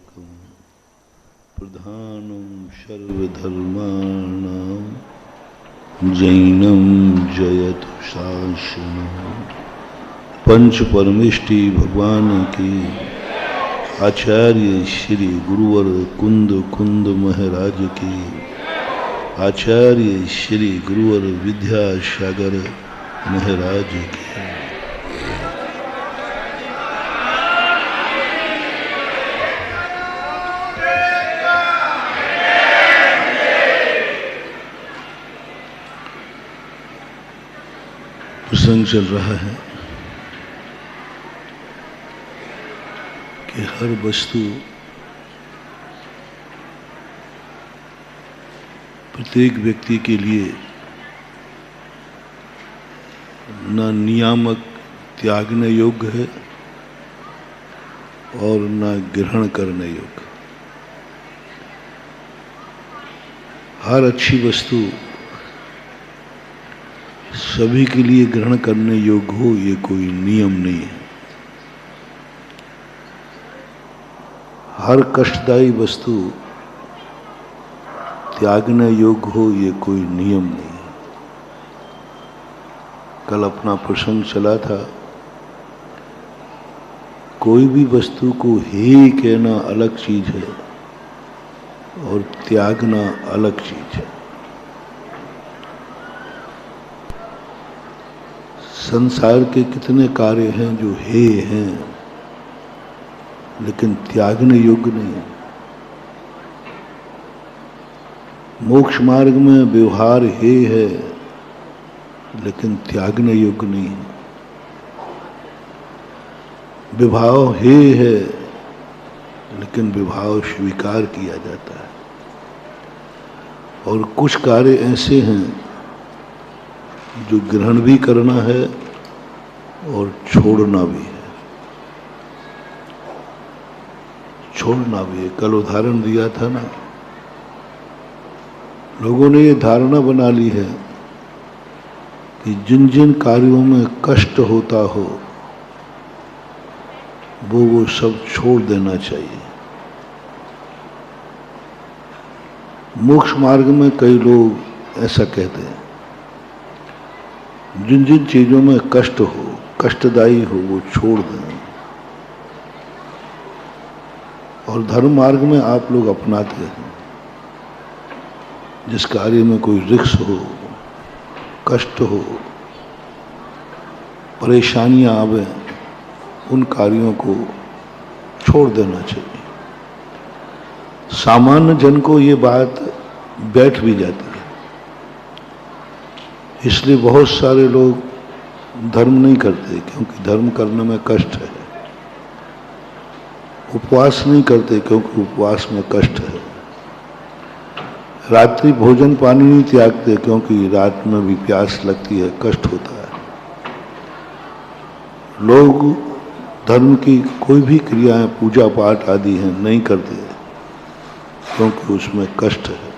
एकं प्रधानं सर्वधर्माणां जैनं जयतु शासनं। पंच परमेष्टि भगवान की आचार्य श्री गुरुवर कुंद कुंद महाराज की आचार्य श्री गुरुवर विद्यासागर महाराज की प्रसंग चल रहा है कि हर वस्तु प्रत्येक व्यक्ति के लिए न नियामक त्यागने योग्य है और न ग्रहण करने योग्य। हर अच्छी वस्तु सभी के लिए ग्रहण करने योग्य हो, ये कोई नियम नहीं है। हर कष्टदायी वस्तु त्यागने योग्य हो, ये कोई नियम नहीं है। कल अपना प्रसंग चला था, कोई भी वस्तु को हे कहना अलग चीज है और त्यागना अलग चीज है। संसार के कितने कार्य हैं जो हे हैं लेकिन त्यागने योग्य नहीं है। मोक्ष मार्ग में व्यवहार हे है लेकिन त्यागने योग्य नहीं है। विभाव हे है लेकिन विभाव स्वीकार किया जाता है। और कुछ कार्य ऐसे हैं जो ग्रहण भी करना है और छोड़ना भी है। छोड़ना भी है। कल उदाहरण दिया था ना, लोगों ने ये धारणा बना ली है कि जिन जिन कार्यों में कष्ट होता हो वो सब छोड़ देना चाहिए। मोक्ष मार्ग में कई लोग ऐसा कहते हैं, जिन जिन चीजों में कष्ट हो, कष्टदायी हो, वो छोड़ दें। और धर्म मार्ग में आप लोग अपनाते हैं, जिस कार्य में कोई रिक्स हो, कष्ट हो, परेशानियां आवे, उन कार्यों को छोड़ देना चाहिए। सामान्य जन को ये बात बैठ भी जाती है। इसलिए बहुत सारे लोग धर्म नहीं करते क्योंकि धर्म करने में कष्ट है। उपवास नहीं करते क्योंकि उपवास में कष्ट है। रात्रि भोजन पानी नहीं त्यागते क्योंकि रात में भी प्यास लगती है, कष्ट होता है। लोग धर्म की कोई भी क्रियाएं, पूजा पाठ आदि हैं, नहीं करते क्योंकि उसमें कष्ट है।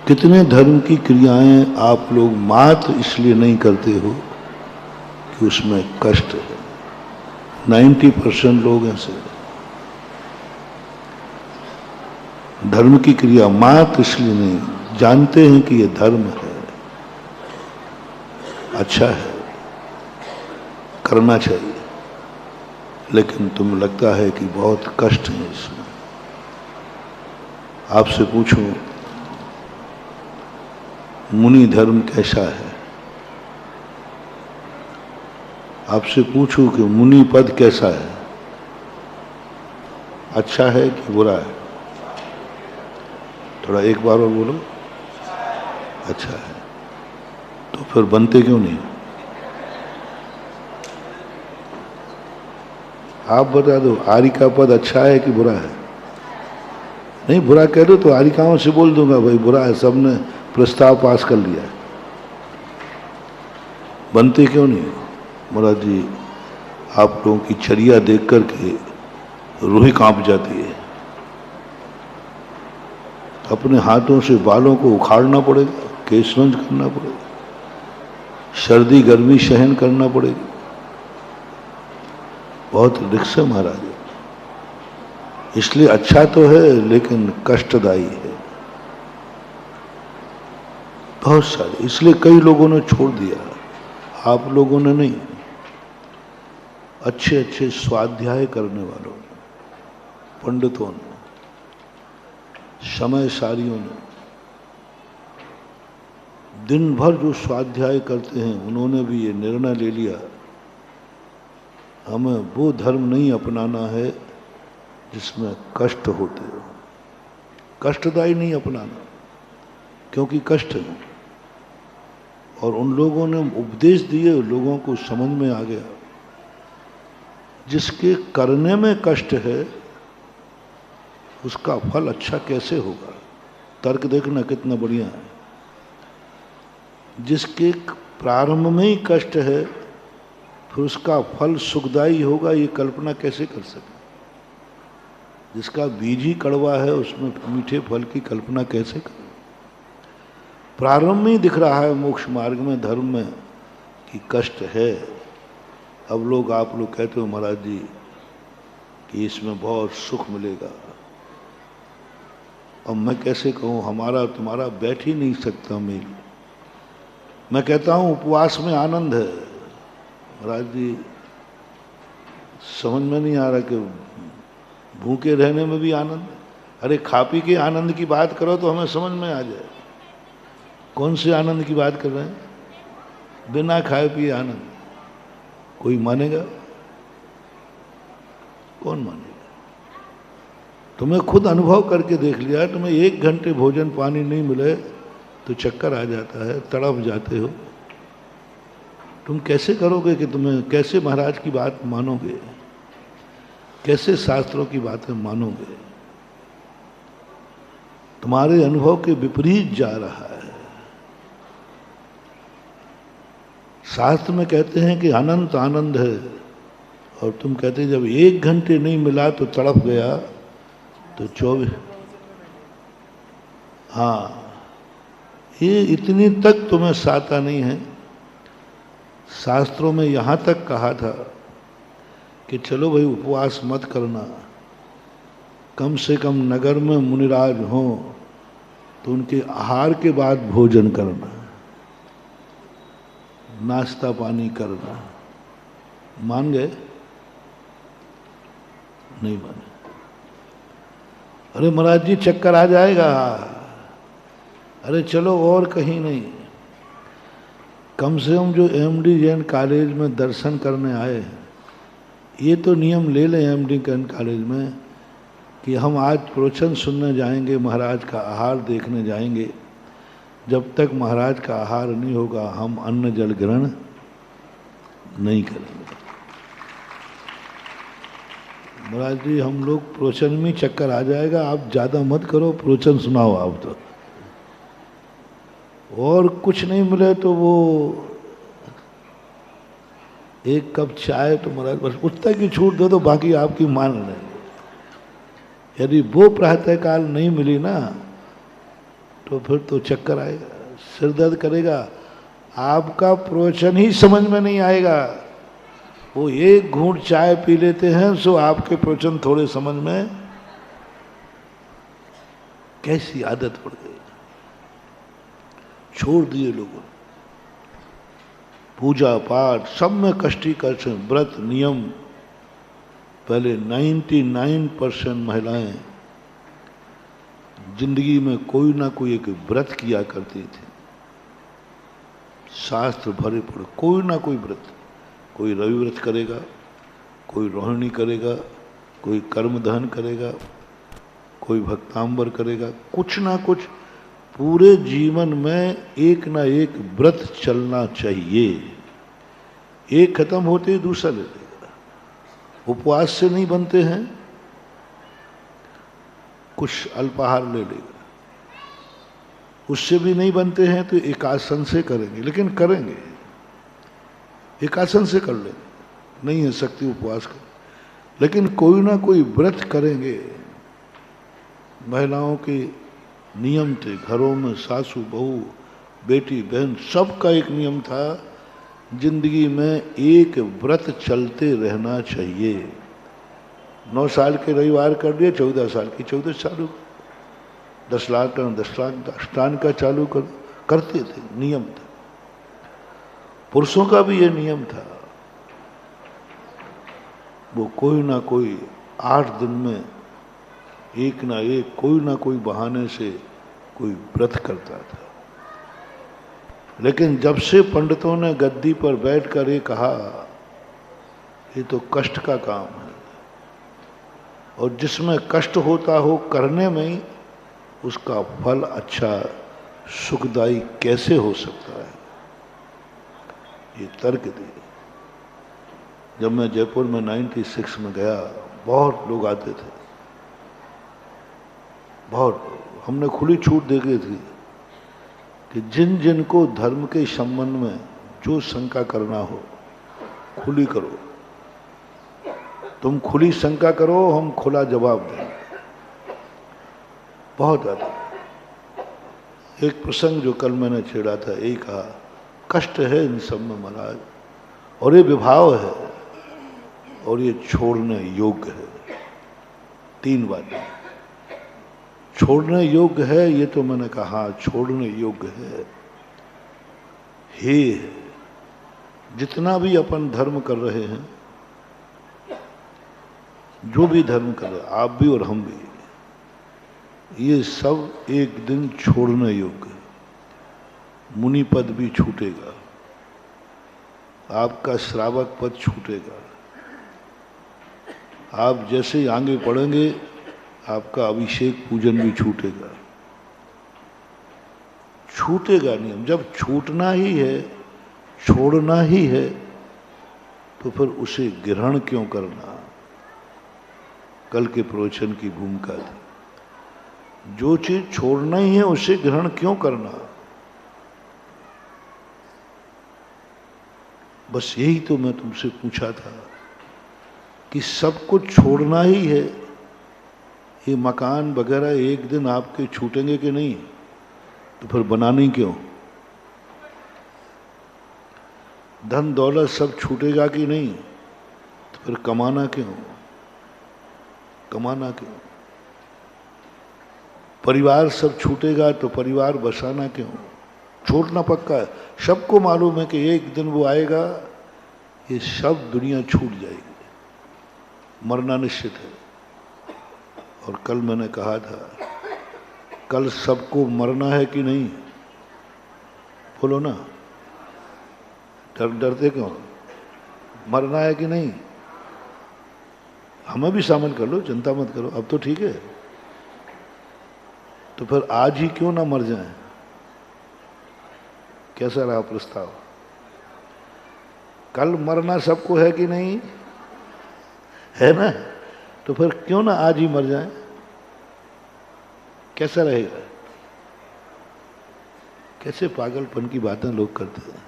कितने धर्म की क्रियाएं आप लोग मात्र इसलिए नहीं करते हो कि उसमें कष्ट है। 90% लोग ऐसे धर्म की क्रिया मात्र इसलिए नहीं, जानते हैं कि ये धर्म है, अच्छा है, करना चाहिए, लेकिन तुम लगता है कि बहुत कष्ट है इसमें। आपसे पूछूं, मुनि धर्म कैसा है? आपसे पूछूं कि मुनि पद कैसा है, अच्छा है कि बुरा है? थोड़ा एक बार और बोलो। अच्छा है। तो फिर बनते क्यों नहीं? आप बता दो, आर्य का पद अच्छा है कि बुरा है? नहीं, बुरा कह दो तो आर्यिकाओं से बोल दूंगा भाई बुरा है, सबने प्रस्ताव पास कर लिया है। बनते क्यों नहीं? महाराज जी, आप लोगों की चर्या देख करके रूह कांप जाती है। अपने हाथों से बालों को उखाड़ना पड़ेगा, केशरंज करना पड़ेगा, सर्दी गर्मी सहन करना पड़ेगी। बहुत रिक्स है महाराज। इसलिए अच्छा तो है लेकिन कष्टदायी है बहुत सारे, इसलिए कई लोगों ने छोड़ दिया, आप लोगों ने नहीं, अच्छे अच्छे स्वाध्याय करने वालों ने, पंडितों ने, समयसारियों ने, दिन भर जो स्वाध्याय करते हैं, उन्होंने भी ये निर्णय ले लिया हमें वो धर्म नहीं अपनाना है जिसमें कष्ट होते हो, कष्टदायी नहीं अपनाना, क्योंकि कष्ट है। और उन लोगों ने उपदेश दिए, लोगों को समझ में आ गया जिसके करने में कष्ट है उसका फल अच्छा कैसे होगा। तर्क देखना कितना बढ़िया है। जिसके प्रारंभ में ही कष्ट है फिर उसका फल सुखदायी होगा, ये कल्पना कैसे कर सके। जिसका बीज ही कड़वा है उसमें मीठे फल की कल्पना कैसे करें। प्रारंभ में ही दिख रहा है मोक्ष मार्ग में, धर्म में, कि कष्ट है। अब लोग, आप लोग कहते हो महाराज जी कि इसमें बहुत सुख मिलेगा। अब मैं कैसे कहूँ, हमारा तुम्हारा बैठ ही नहीं सकता मेल। मैं कहता हूँ उपवास में आनंद है, महाराज जी समझ में नहीं आ रहा कि भूखे रहने में भी आनंद। अरे खा पी के आनंद की बात करो तो हमें समझ में आ जाए। कौन से आनंद की बात कर रहे हैं? बिना खाए पिए आनंद कोई मानेगा? कौन मानेगा? तुम्हें खुद अनुभव करके देख लिया, तुम्हें 1 घंटे भोजन पानी नहीं मिले तो चक्कर आ जाता है, तड़प जाते हो। तुम कैसे करोगे कि तुम्हें, कैसे महाराज की बात मानोगे, कैसे शास्त्रों की बातें मानोगे? तुम्हारे अनुभव के विपरीत जा रहा है। शास्त्र में कहते हैं कि अनंत आनंद है, और तुम कहते हैं जब 1 घंटे नहीं मिला तो तड़प गया, तो 24। हाँ, ये इतनी तक तुम्हें साता नहीं है। शास्त्रों में यहाँ तक कहा था कि चलो भाई उपवास मत करना, कम से कम नगर में मुनिराज हों तो उनके आहार के बाद भोजन करना, नाश्ता पानी करना। मान गए? नहीं माने। अरे महाराज जी चक्कर आ जाएगा। अरे चलो और कहीं नहीं, कम से कम जो एमडी जैन कॉलेज में दर्शन करने आए हैं, ये तो नियम ले लें एमडी जैन कॉलेज में कि हम आज प्रवचन सुनने जाएंगे, महाराज का आहार देखने जाएंगे। जब तक महाराज का आहार नहीं होगा हम अन्न जल ग्रहण नहीं करेंगे। महाराज जी हम लोग प्रवचन में चक्कर आ जाएगा, आप ज़्यादा मत करो, प्रवचन सुनाओ आप तो। और कुछ नहीं मिले तो वो 1 कप चाय तो महाराज बस उतना की छूट दो तो बाकी आपकी मान लेंगे। यदि वो प्रातःकाल नहीं मिली ना तो फिर तो चक्कर आएगा, सिर दर्द करेगा, आपका प्रवचन ही समझ में नहीं आएगा। वो 1 घूंट चाय पी लेते हैं सो आपके प्रवचन थोड़े समझ में, कैसी आदत पड़ गई। छोड़ दिए लोगों, पूजा पाठ सब में कष्टी कष्ट, व्रत नियम। पहले 99% महिलाएं जिंदगी में कोई ना कोई एक व्रत किया करती थी। शास्त्र भरे पड़े, कोई ना कोई व्रत। कोई रवि व्रत करेगा, कोई रोहिणी करेगा, कोई कर्म दहन करेगा, कोई भक्तांबर करेगा, कुछ ना कुछ पूरे जीवन में एक ना एक व्रत चलना चाहिए। एक खत्म होते ही दूसरा ले लेगा। उपवास से नहीं बनते हैं, कुछ अल्पाहार ले लेगा। उससे भी नहीं बनते हैं तो एकासन से करेंगे, लेकिन करेंगे, एकासन से कर लेंगे। नहीं है शक्ति उपवास कर, लेकिन कोई ना कोई व्रत करेंगे। महिलाओं के नियम थे, घरों में सासू बहू बेटी बहन सबका एक नियम था, जिंदगी में एक व्रत चलते रहना चाहिए। 9 साल के रविवार कर दिए, 14 साल की 14 चालू, 10 लाख का 10 लाख अष्टांग का चालू करते थे, नियम था। पुरुषों का भी ये नियम था, वो कोई ना कोई 8 दिन में एक ना एक कोई ना कोई बहाने से कोई व्रत करता था। लेकिन जब से पंडितों ने गद्दी पर बैठकर ये कहा, ये तो कष्ट का काम है, और जिसमें कष्ट होता हो करने में ही उसका फल अच्छा सुखदायी कैसे हो सकता है, ये तर्क दिए। जब मैं जयपुर में 96 में गया, बहुत लोग आते थे, बहुत। हमने खुली छूट दे दी थी कि जिन जिन को धर्म के संबंध में जो शंका करना हो खुली करो, तुम खुली शंका करो, हम खुला जवाब देंगे। बहुत ज्यादा। एक प्रसंग जो कल मैंने छेड़ा था, एक कहा कष्ट है इन सब में महाराज, और ये विभाव है, और ये छोड़ने योग्य है। 3 बातें। छोड़ने योग्य है, ये तो मैंने कहा छोड़ने योग्य है। हे जितना भी अपन धर्म कर रहे हैं, जो भी धर्म कर रहे हैं, आप भी और हम भी, ये सब एक दिन छोड़ने योग्य है। मुनि पद भी छूटेगा, आपका श्रावक पद छूटेगा, आप जैसे ही आगे पढ़ेंगे आपका अभिषेक पूजन भी छूटेगा। छूटेगा नहीं। जब छूटना ही है, छोड़ना ही है, तो फिर उसे ग्रहण क्यों करना। कल के प्रवचन की भूमिका थी, जो चीज छोड़ना ही है उसे ग्रहण क्यों करना। बस यही तो मैं तुमसे पूछा था कि सब कुछ छोड़ना ही है। ये मकान वगैरह एक दिन आपके छूटेंगे कि नहीं, तो फिर बनाने क्यों। धन दौलत सब छूटेगा कि नहीं, तो फिर कमाना क्यों, कमाना क्यों। परिवार सब छूटेगा तो परिवार बसाना क्यों। छोड़ना पक्का है, सबको मालूम है कि एक दिन वो आएगा, ये सब दुनिया छूट जाएगी, मरना निश्चित है। और कल मैंने कहा था, कल सबको मरना है कि नहीं, बोलो ना। डरते क्यों, मरना है कि नहीं। हमें भी शामिल कर लो, चिंता मत करो, अब तो ठीक है। तो फिर आज ही क्यों ना मर जाएं। कैसा रहा प्रस्ताव। कल मरना सबको है कि नहीं, है ना। तो फिर क्यों ना आज ही मर जाएं, कैसा रहेगा। कैसे पागलपन की बातें लोग करते हैं।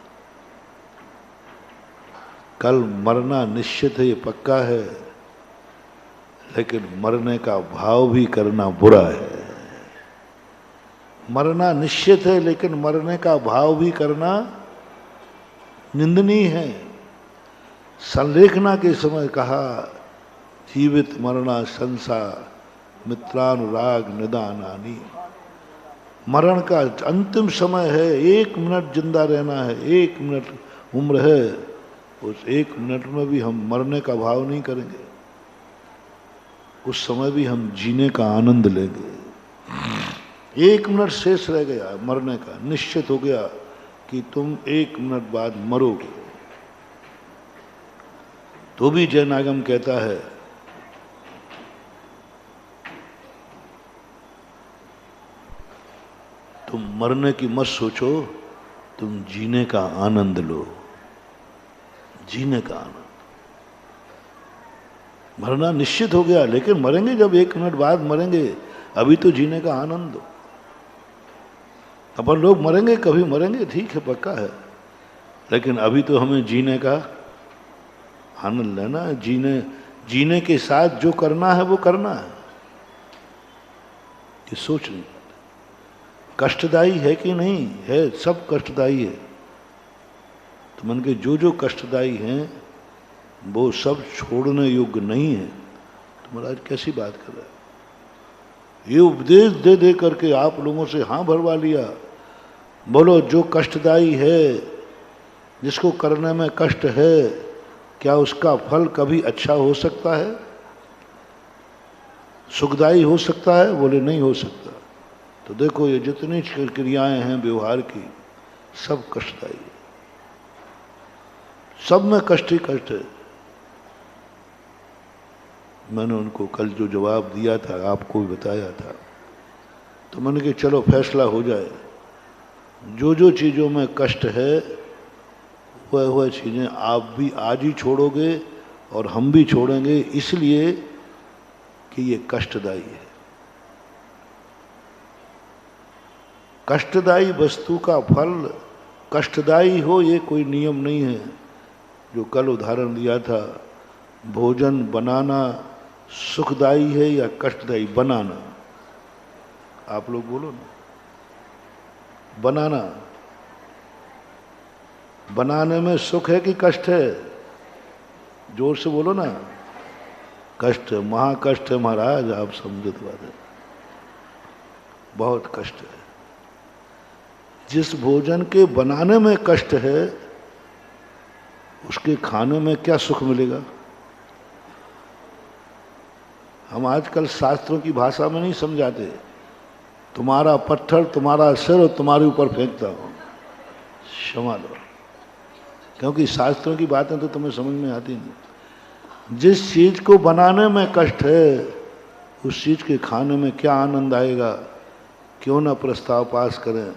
कल मरना निश्चित है, ये पक्का है, लेकिन मरने का भाव भी करना बुरा है। मरना निश्चित है, लेकिन मरने का भाव भी करना निंदनीय है। संलेखना के समय कहा, जीवित मरना संसार मित्रानुराग निदानानी। मरण का अंतिम समय है, 1 मिनट जिंदा रहना है, 1 मिनट उम्र है। उस 1 मिनट में भी हम मरने का भाव नहीं करेंगे, उस समय भी हम जीने का आनंद लेंगे। 1 मिनट शेष रह गया मरने का, निश्चित हो गया कि तुम 1 मिनट बाद मरोगे। तो भी जैनागम कहता है, तुम मरने की मत सोचो, तुम जीने का आनंद लो, जीने का आनंद। मरना निश्चित हो गया, लेकिन मरेंगे जब 1 मिनट बाद मरेंगे, अभी तो जीने का आनंद दो। अपन लोग मरेंगे, कभी मरेंगे, ठीक है, पक्का है, लेकिन अभी तो हमें जीने का आनंद लेना है। जीने के साथ जो करना है वो करना है। ये सोच नहीं, कष्टदायी है कि नहीं है, सब कष्टदायी है। तो मन के जो जो कष्टदायी हैं वो सब छोड़ने योग्य नहीं है, तो महाराज कैसी बात कर रहे हैं, ये उपदेश दे दे करके आप लोगों से हाँ भरवा लिया। बोलो जो कष्टदायी है, जिसको करने में कष्ट है, क्या उसका फल कभी अच्छा हो सकता है, सुखदायी हो सकता है? बोले नहीं हो सकता। तो देखो ये जितनी क्रियाएं हैं व्यवहार की, सब कष्टदायी है, सब में कष्ट ही कष्ट है। मैंने उनको कल जो जवाब दिया था, आपको भी बताया था, तो मैंने कहा चलो फैसला हो जाए, जो जो चीज़ों में कष्ट है वह चीज़ें आप भी आज ही छोड़ोगे और हम भी छोड़ेंगे, इसलिए कि ये कष्टदायी है। कष्टदायी वस्तु का फल कष्टदायी हो, ये कोई नियम नहीं है। जो कल उदाहरण दिया था, भोजन बनाना सुखदायी है या कष्टदायी? बनाना। आप लोग बोलो ना, बनाना। बनाने में सुख है कि कष्ट है? जोर से बोलो ना। कष्ट है, महाकष्ट है महाराज, आप समझो तो बात है, बहुत कष्ट है। जिस भोजन के बनाने में कष्ट है, उसके खाने में क्या सुख मिलेगा? हम आजकल शास्त्रों की भाषा में नहीं समझाते, तुम्हारा पत्थर तुम्हारा सिर और तुम्हारे ऊपर फेंकता हूं, क्षमा लो, क्योंकि शास्त्रों की बातें तो तुम्हें समझ में आती नहीं। जिस चीज को बनाने में कष्ट है, उस चीज के खाने में क्या आनंद आएगा? क्यों ना प्रस्ताव पास करें,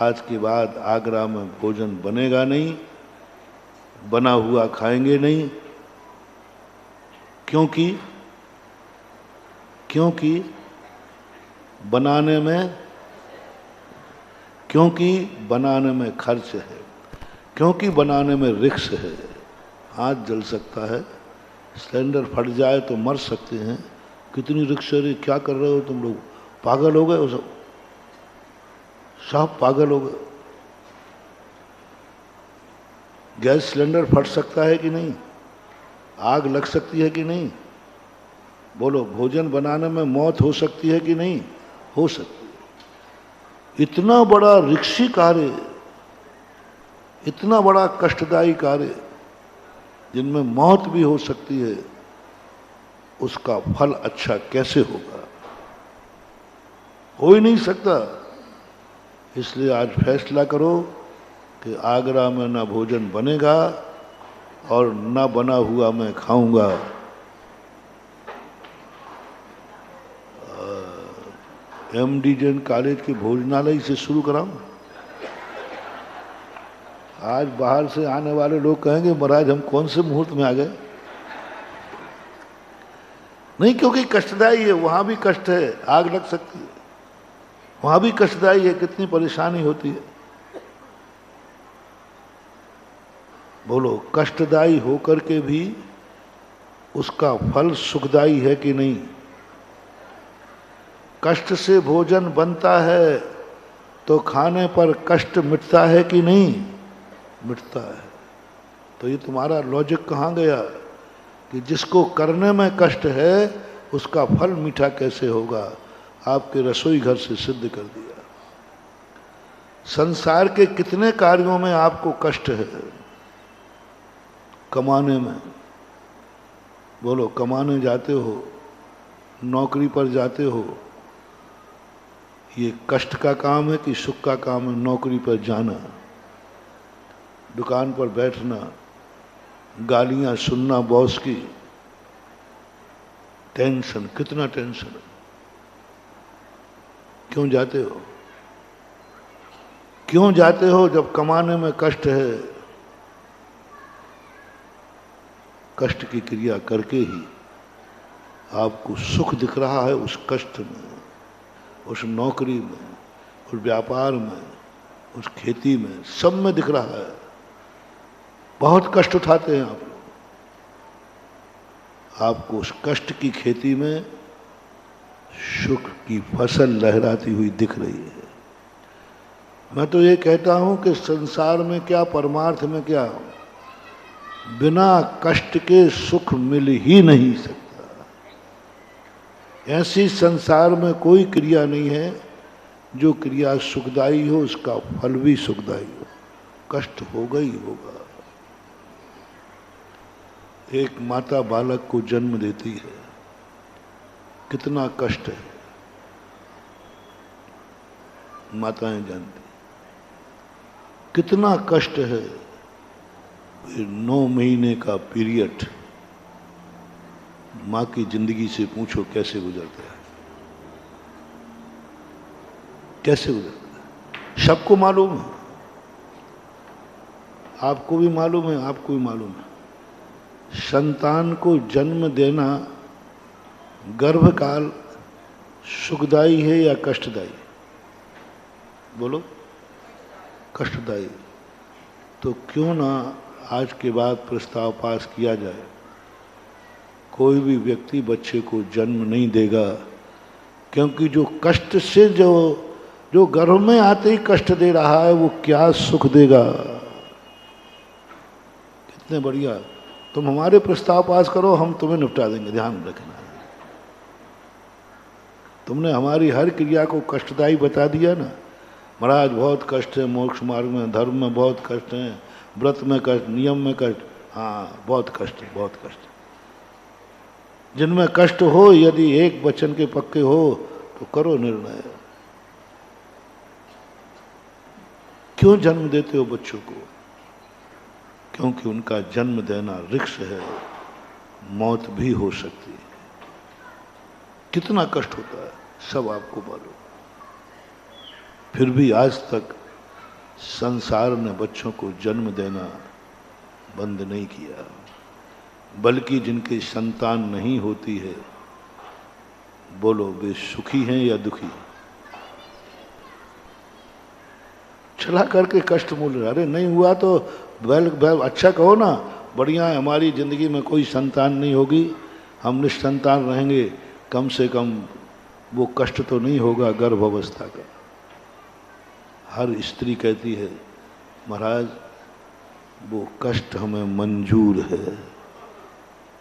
आज के बाद आगरा में भोजन बनेगा नहीं, बना हुआ खाएंगे नहीं। क्योंकि बनाने में खर्च है, क्योंकि बनाने में रिस्क है। हाथ जल सकता है, सिलेंडर फट जाए तो मर सकते हैं। कितनी रिस्क है, क्या कर रहे हो तुम लोग? पागल हो गए हो सब पागल हो गए। गैस सिलेंडर फट सकता है कि नहीं? आग लग सकती है कि नहीं? बोलो, भोजन बनाने में मौत हो सकती है कि नहीं? हो सकती है। इतना बड़ा रिक्शी कार्य, इतना बड़ा कष्टदायी कार्य, जिनमें मौत भी हो सकती है, उसका फल अच्छा कैसे होगा? हो ही नहीं सकता। इसलिए आज फैसला करो कि आगरा में ना भोजन बनेगा और ना बना हुआ मैं खाऊंगा। MD जैन कॉलेज के भोजनालय से शुरू कराऊं। आज बाहर से आने वाले लोग कहेंगे महाराज हम कौन से मुहूर्त में आ गए। नहीं, क्योंकि कष्टदायी है, वहां भी कष्ट है, आग लग सकती है, वहां भी कष्टदायी है, कितनी परेशानी होती है। बोलो, कष्टदायी होकर के भी उसका फल सुखदायी है कि नहीं? कष्ट से भोजन बनता है तो खाने पर कष्ट मिटता है कि नहीं? मिटता है। तो ये तुम्हारा लॉजिक कहाँ गया कि जिसको करने में कष्ट है उसका फल मीठा कैसे होगा? आपके रसोई घर से सिद्ध कर दिया। संसार के कितने कार्यों में आपको कष्ट है? कमाने में। बोलो, कमाने जाते हो, नौकरी पर जाते हो, ये कष्ट का काम है कि सुख का काम है? नौकरी पर जाना, दुकान पर बैठना, गालियां सुनना बॉस की, टेंशन, कितना टेंशन है। क्यों जाते हो? क्यों जाते हो जब कमाने में कष्ट है? कष्ट की क्रिया करके ही आपको सुख दिख रहा है। उस कष्ट में, उस नौकरी में, उस व्यापार में, उस खेती में, सब में दिख रहा है। बहुत कष्ट उठाते हैं आप लोग। आपको उस कष्ट की खेती में सुख की फसल लहराती हुई दिख रही है। मैं तो ये कहता हूं कि संसार में क्या, परमार्थ में क्या, बिना कष्ट के सुख मिल ही नहीं सकता। ऐसी संसार में कोई क्रिया नहीं है जो क्रिया सुखदायी हो, उसका फल भी सुखदायी हो। कष्ट होगा ही होगा। एक माता बालक को जन्म देती है, कितना कष्ट है, माताएं जानती कितना कष्ट है। 9 महीने का पीरियड, माँ की जिंदगी से पूछो कैसे गुजरता है, कैसे गुजरता है। सबको मालूम है, आपको भी मालूम है, आपको भी मालूम है। संतान को जन्म देना गर्भकाल सुखदायी है या कष्टदायी? बोलो, कष्टदायी। तो क्यों ना आज के बाद प्रस्ताव पास किया जाए, कोई भी व्यक्ति बच्चे को जन्म नहीं देगा, क्योंकि जो कष्ट से जो गर्भ में आते ही कष्ट दे रहा है, वो क्या सुख देगा। कितने बढ़िया। तुम हमारे प्रस्ताव पास करो, हम तुम्हें निपटा देंगे, ध्यान रखना। तुमने हमारी हर क्रिया को कष्टदायी बता दिया ना। महाराज बहुत कष्ट है, मोक्ष मार्ग में, धर्म में बहुत कष्ट है, व्रत में कष्ट, नियम में कष्ट। हाँ, बहुत कष्ट है, बहुत कष्ट। जिनमें कष्ट हो, यदि एक वचन के पक्के हो तो करो निर्णय। क्यों जन्म देते हो बच्चों को? क्योंकि उनका जन्म देना रिक्स है, मौत भी हो सकती है। कितना कष्ट होता है सब आपको मालूम। फिर भी आज तक संसार ने बच्चों को जन्म देना बंद नहीं किया, बल्कि जिनकी संतान नहीं होती है, बोलो वे सुखी हैं या दुखी? चला करके कष्ट मूल। अरे नहीं हुआ तो अच्छा कहो ना, बढ़िया है, हमारी जिंदगी में कोई संतान नहीं होगी, हम निस्संतान रहेंगे, कम से कम वो कष्ट तो नहीं होगा गर्भ अवस्था का। हर स्त्री कहती है महाराज वो कष्ट हमें मंजूर है।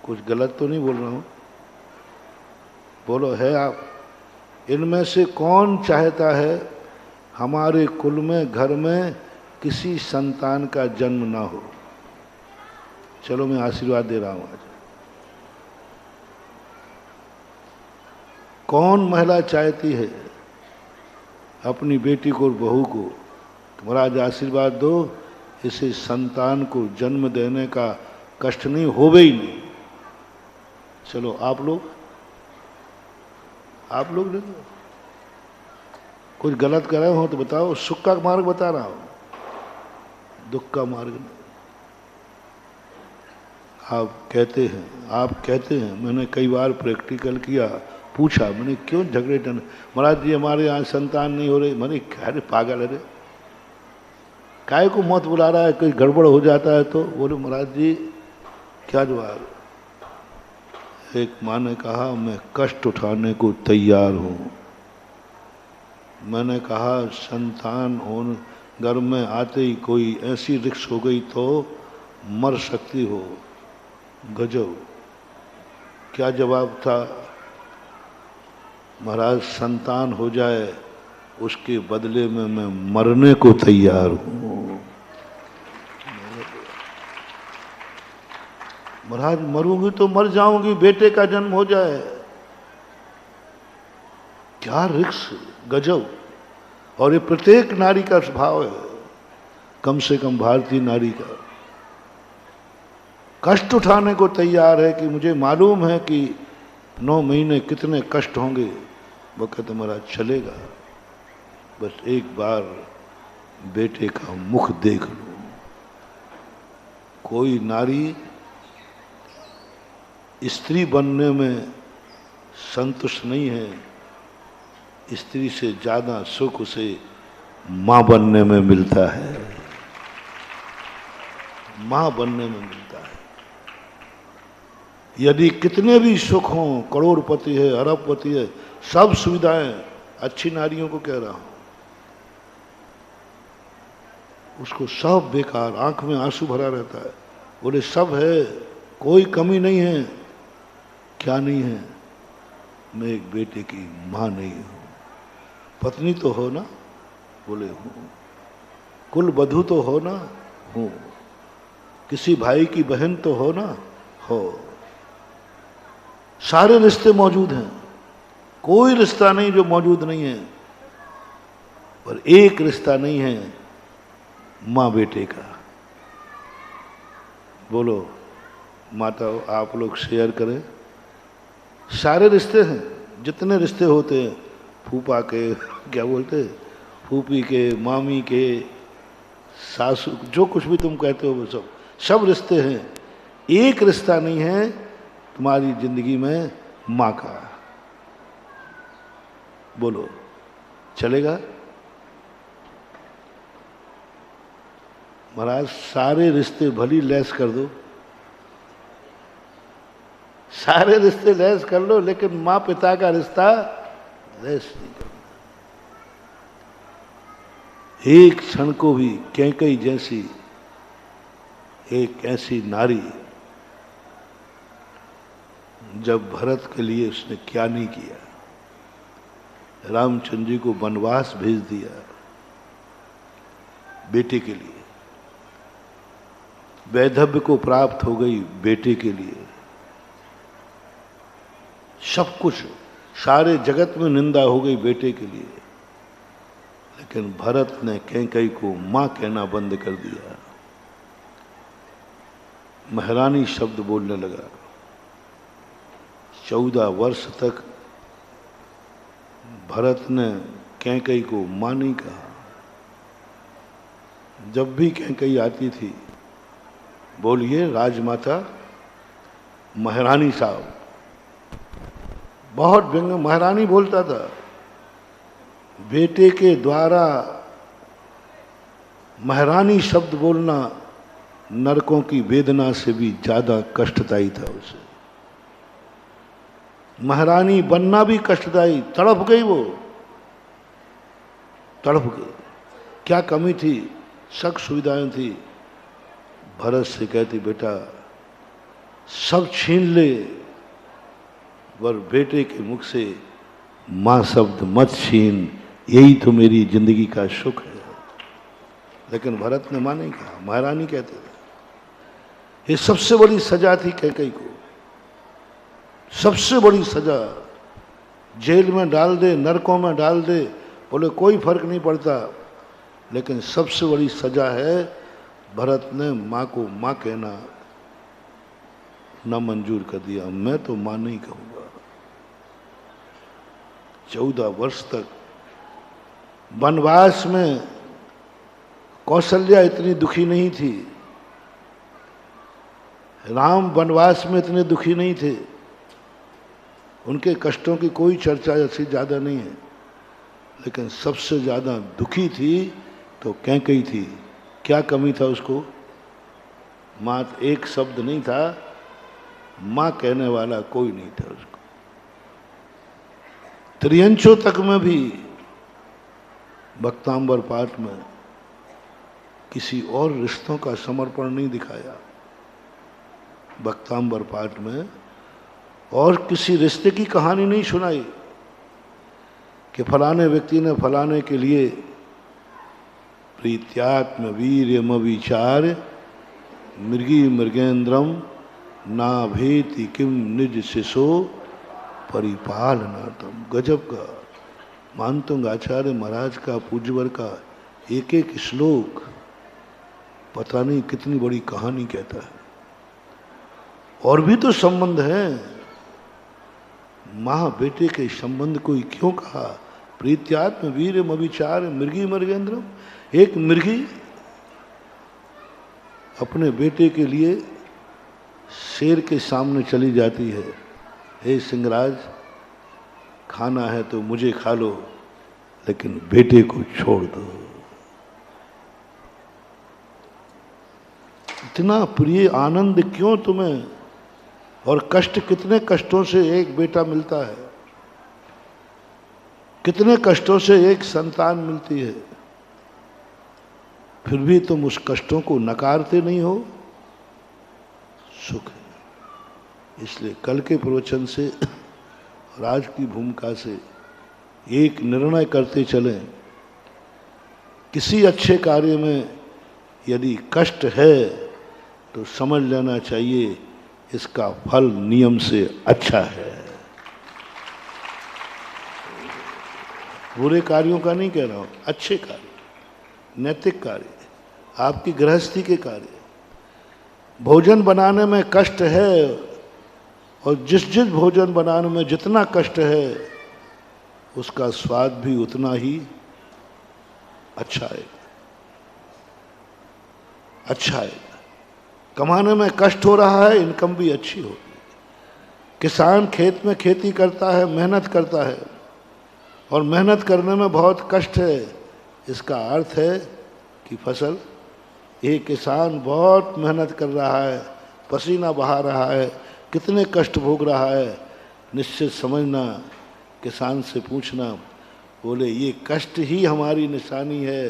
कुछ गलत तो नहीं बोल रहा हूँ? बोलो है आप? इनमें से कौन चाहता है हमारे कुल में, घर में किसी संतान का जन्म ना हो? चलो मैं आशीर्वाद दे रहा हूं आज। कौन महिला चाहती है अपनी बेटी को और बहू को, महाराज आशीर्वाद दो, इसे संतान को जन्म देने का कष्ट नहीं होवे ही नहीं। चलो आप लोग देखो, कुछ गलत कर रहे हो तो बताओ। सुख का मार्ग बता रहा हूं, दुख का मार्ग नहीं। आप कहते हैं, मैंने कई बार प्रैक्टिकल किया, पूछा मैंने क्यों झगड़े टन, महाराज जी हमारे यहाँ संतान नहीं हो रही। मैंने अरे पागल, अरे काय को मौत बुला रहा है, कोई गड़बड़ हो जाता है तो? बोले महाराज जी क्या जवाब? एक माँ ने कहा मैं कष्ट उठाने को तैयार हूँ। मैंने कहा संतान होने गर्भ में आते ही कोई ऐसी रिक्स हो गई तो मर सकती हो। गजब, क्या जवाब था? महाराज संतान हो जाए उसके बदले में मैं मरने को तैयार हूँ। महाराज मरूंगी तो मर जाऊंगी, बेटे का जन्म हो जाए। क्या रिक्स, गजब। और ये प्रत्येक नारी का स्वभाव है, कम से कम भारतीय नारी का। कष्ट उठाने को तैयार है कि मुझे मालूम है कि 9 महीने कितने कष्ट होंगे। वो कहते महाराज चलेगा, बस एक बार बेटे का मुख देख लो। कोई नारी स्त्री बनने में संतुष्ट नहीं है, स्त्री से ज्यादा सुख उसे मां बनने में मिलता है, मां बनने में मिलता है। यदि कितने भी सुख हों, करोड़पति है, अरबपति है, सब सुविधाएं, अच्छी नारियों को कह रहा हूं, उसको सब बेकार, आंख में आंसू भरा रहता है। बोले सब है, कोई कमी नहीं है। क्या नहीं है? मैं एक बेटे की माँ नहीं हूँ। पत्नी तो हो ना? बोले हूँ। कुल वधू तो हो ना? हूँ। किसी भाई की बहन तो हो ना? हो। सारे रिश्ते मौजूद हैं, कोई रिश्ता नहीं जो मौजूद नहीं है। पर एक रिश्ता नहीं है, माँ बेटे का। बोलो माता, आप लोग शेयर करें। सारे रिश्ते हैं, जितने रिश्ते होते हैं, फूफा के, क्या बोलते, फूफी के, मामी के, सासू, जो कुछ भी तुम कहते हो वो सब सब रिश्ते हैं। एक रिश्ता नहीं है तुम्हारी जिंदगी में, माँ का। बोलो चलेगा? महाराज सारे रिश्ते भली लैस कर दो, सारे रिश्ते लैस कर लो, लेकिन माँ पिता का रिश्ता लैस नहीं करना। एक क्षण को भी कैकई जैसी एक ऐसी नारी, जब भरत के लिए उसने क्या नहीं किया, रामचंद्र जी को वनवास भेज दिया बेटे के लिए, वैधव्य को प्राप्त हो गई बेटे के लिए, सब कुछ, सारे जगत में निंदा हो गई बेटे के लिए, लेकिन भरत ने कैकई को मां कहना बंद कर दिया, महारानी शब्द बोलने लगा। 14 वर्ष तक भरत ने कैकई को मां नहीं कहा। जब भी कैकई आती थी, बोलिए राजमाता, महारानी साहब, बहुत व्यंग महारानी बोलता था। बेटे के द्वारा महारानी शब्द बोलना नरकों की वेदना से भी ज्यादा कष्टदायी था उसे। महारानी बनना भी कष्टदायी, तड़प गई वो, तड़प गई। क्या कमी थी? सब सुविधाएं थी। भरत से कहती बेटा सब छीन ले, पर बेटे के मुख से मां शब्द मत छीन, यही तो मेरी जिंदगी का सुख है। लेकिन भरत ने मां नहीं कहा, महारानी कहते थे। ये सबसे बड़ी सजा थी कैकई को, सबसे बड़ी सजा। जेल में डाल दे, नरकों में डाल दे, बोले कोई फर्क नहीं पड़ता, लेकिन सबसे बड़ी सजा है भरत ने मां को मां कहना न मंजूर कर दिया। मैं तो मां नहीं कहूंगा। 14 वर्ष तक वनवास में कौशल्या इतनी दुखी नहीं थी, राम वनवास में इतने दुखी नहीं थे। उनके कष्टों की कोई चर्चा ऐसी ज्यादा नहीं है, लेकिन सबसे ज्यादा दुखी थी तो कैकई थी। क्या कमी था उसको? मात्र एक शब्द नहीं था, मां कहने वाला कोई नहीं था उसको। त्रियंचों तक में भी भक्तांबर पाठ में किसी और रिश्तों का समर्पण नहीं दिखाया। भक्तांबर पाठ में और किसी रिश्ते की कहानी नहीं सुनाई कि फलाने व्यक्ति ने फलाने के लिए प्रीत्यात्म वीर्यम विचार मृगी मृगेन्द्रम ना भेति किम निज शिशो परिपालनातम। गजब का मानतुंग आचार्य महाराज का, पूज्यवर का एक एक श्लोक पता नहीं कितनी बड़ी कहानी कहता है। और भी तो संबंध है, माँ बेटे के संबंध को क्यों कहा? प्रीत्यात्म वीर्यम अविचार मृगी मृगेन्द्रम। एक मृगी अपने बेटे के लिए शेर के सामने चली जाती है, हे सिंहराज खाना है तो मुझे खा लो, लेकिन बेटे को छोड़ दो। इतना प्रिय आनंद क्यों तुम्हें? और कष्ट, कितने कष्टों से एक बेटा मिलता है, कितने कष्टों से एक संतान मिलती है, फिर भी तुम उस कष्टों को नकारते नहीं हो। सुख है। इसलिए कल के प्रवचन से राज की भूमिका से एक निर्णय करते चलें, किसी अच्छे कार्य में यदि कष्ट है तो समझ लेना चाहिए इसका फल नियम से अच्छा है। बुरे कार्यों का नहीं कह रहा हूं, अच्छे कार्य, नैतिक कार्य, आपकी गृहस्थी के कार्य। भोजन बनाने में कष्ट है और जिस भोजन बनाने में जितना कष्ट है उसका स्वाद भी उतना ही अच्छा है, अच्छा है। कमाने में कष्ट हो रहा है, इनकम भी अच्छी होगी। किसान खेत में खेती करता है, मेहनत करता है, और मेहनत करने में बहुत कष्ट है, इसका अर्थ है कि फसल, एक किसान बहुत मेहनत कर रहा है, पसीना बहा रहा है, कितने कष्ट भोग रहा है, निश्चित समझना, किसान से पूछना, बोले ये कष्ट ही हमारी निशानी है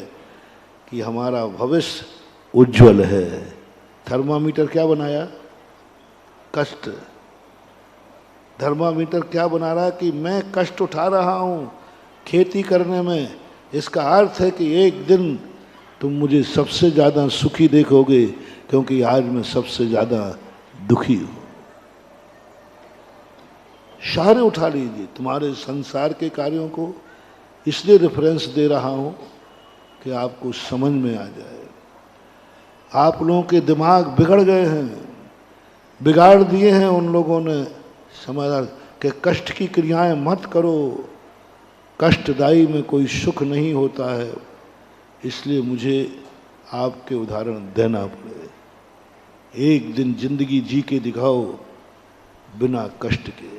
कि हमारा भविष्य उज्जवल है। थर्मामीटर क्या बनाया? कष्ट। थर्मामीटर क्या बना रहा है कि मैं कष्ट उठा रहा हूँ खेती करने में, इसका अर्थ है कि एक दिन तुम मुझे सबसे ज़्यादा सुखी देखोगे, क्योंकि आज मैं सबसे ज़्यादा दुखी हूँ। सारे उठा लीजिए तुम्हारे संसार के कार्यों को, इसलिए रेफरेंस दे रहा हूँ कि आपको समझ में आ जाए। आप लोगों के दिमाग बिगड़ गए हैं, बिगाड़ दिए हैं उन लोगों ने समाधान कि कष्ट की क्रियाएं मत करो, कष्टदायी में कोई सुख नहीं होता है। इसलिए मुझे आपके उदाहरण देना पड़े। एक दिन जिंदगी जी के दिखाओ बिना कष्ट के,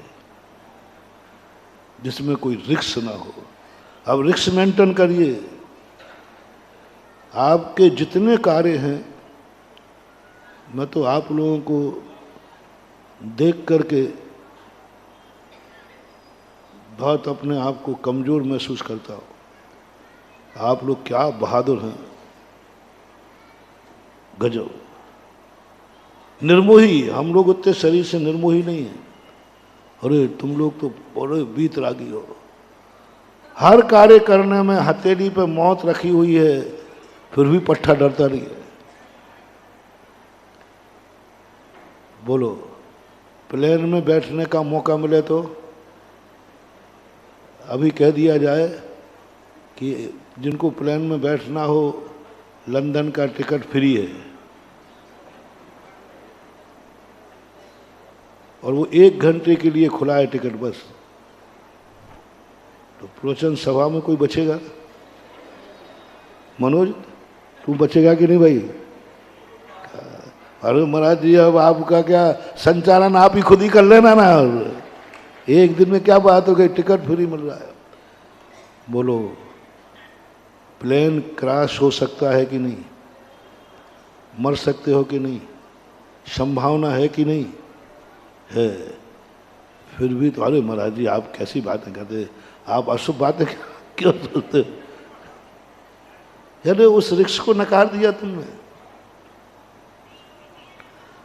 जिसमें कोई रिस्क ना हो। अब रिस्क मेंटेन करिए। आपके जितने कार्य हैं, मैं तो आप लोगों को देख करके बहुत अपने आप को कमज़ोर महसूस करता हूँ। आप लोग क्या बहादुर हैं, गजब। निर्मोही, हम लोग उतने शरीर से निर्मोही नहीं हैं। अरे तुम लोग तो बड़े वीतरागी हो। हर कार्य करने में हथेली पे मौत रखी हुई है, फिर भी पट्टा डरता नहीं है। बोलो, प्लेन में बैठने का मौका मिले तो अभी कह दिया जाए कि जिनको प्लेन में बैठना हो लंदन का टिकट फ्री है, और वो 1 घंटे के लिए खुला है टिकट बस, तो प्रवचन सभा में कोई बचेगा? मनोज, तू बचेगा कि नहीं भाई? अरे महाराज जी, अब आपका क्या संचालन आप ही खुद ही कर लेना ना, 1 दिन में क्या बात हो गई, टिकट फ्री मिल रहा है। बोलो, प्लेन क्रैश हो सकता है कि नहीं? मर सकते हो कि नहीं? संभावना है कि नहीं है? फिर भी तो, अरे महाराज जी आप कैसी बातें करते, आप अशुभ बातें क्यों सोचते हो? यानी उस रिस्क को नकार दिया तुमने।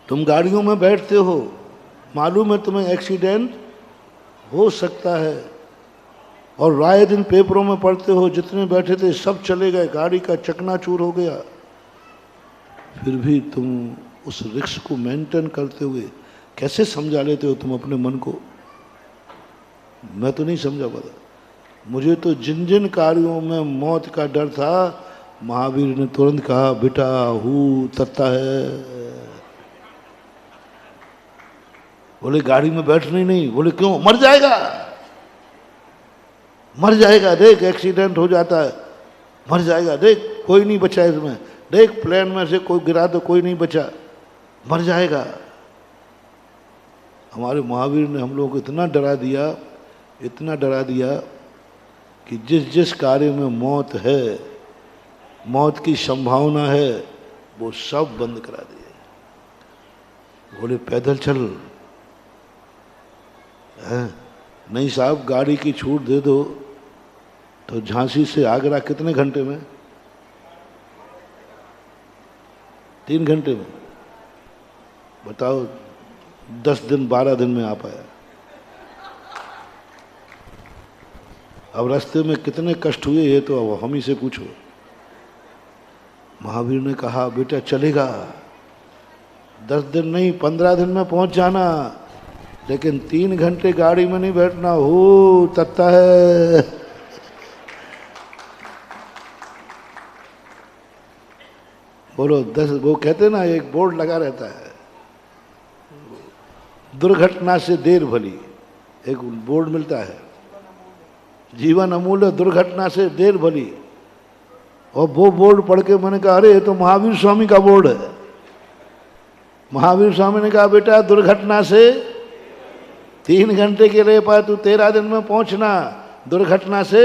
तुम गाड़ियों में बैठते हो, मालूम है तुम्हें एक्सीडेंट हो सकता है, और राय दिन पेपरों में पढ़ते हो जितने बैठे थे सब चले गए, गाड़ी का चकनाचूर हो गया, फिर भी तुम उस रिस्क को मेंटेन करते हुए कैसे समझा लेते हो तुम अपने मन को? मैं तो नहीं समझा पाता। मुझे तो जिन जिन कार्यों में मौत का डर था, महावीर ने तुरंत कहा बेटा हूँ तत्ता है। बोले गाड़ी में बैठना ही नहीं। बोले क्यों? मर जाएगा, मर जाएगा, देख एक्सीडेंट हो जाता है, मर जाएगा, देख कोई नहीं बचा इसमें, देख प्लेन में से कोई गिरा तो कोई नहीं बचा, मर जाएगा। हमारे महावीर ने हम लोगों को इतना डरा दिया, इतना डरा दिया कि जिस जिस कार्य में मौत है, मौत की संभावना है, वो सब बंद करा दिए। बोले पैदल चल है? नहीं साहब, गाड़ी की छूट दे दो तो झांसी से आगरा कितने घंटे में? 3 घंटे में। बताओ, 10 दिन 12 दिन में आ पाया। अब रास्ते में कितने कष्ट हुए ये तो अब हम ही से पूछो। महावीर ने कहा बेटा चलेगा, 10 दिन नहीं 15 दिन में पहुंच जाना, लेकिन 3 घंटे गाड़ी में नहीं बैठना, हो तत्ता है। बोलो 10, वो कहते ना एक बोर्ड लगा रहता है, दुर्घटना से देर भली, एक बोर्ड मिलता है, जीवन अमूल्य दुर्घटना से देर भली। और वो बोर्ड पढ़ के मैंने कहा अरे ये तो महावीर स्वामी का बोर्ड है। महावीर स्वामी ने कहा बेटा दुर्घटना से 3 घंटे के लिए पाए तू 13 दिन में पहुंचना, दुर्घटना से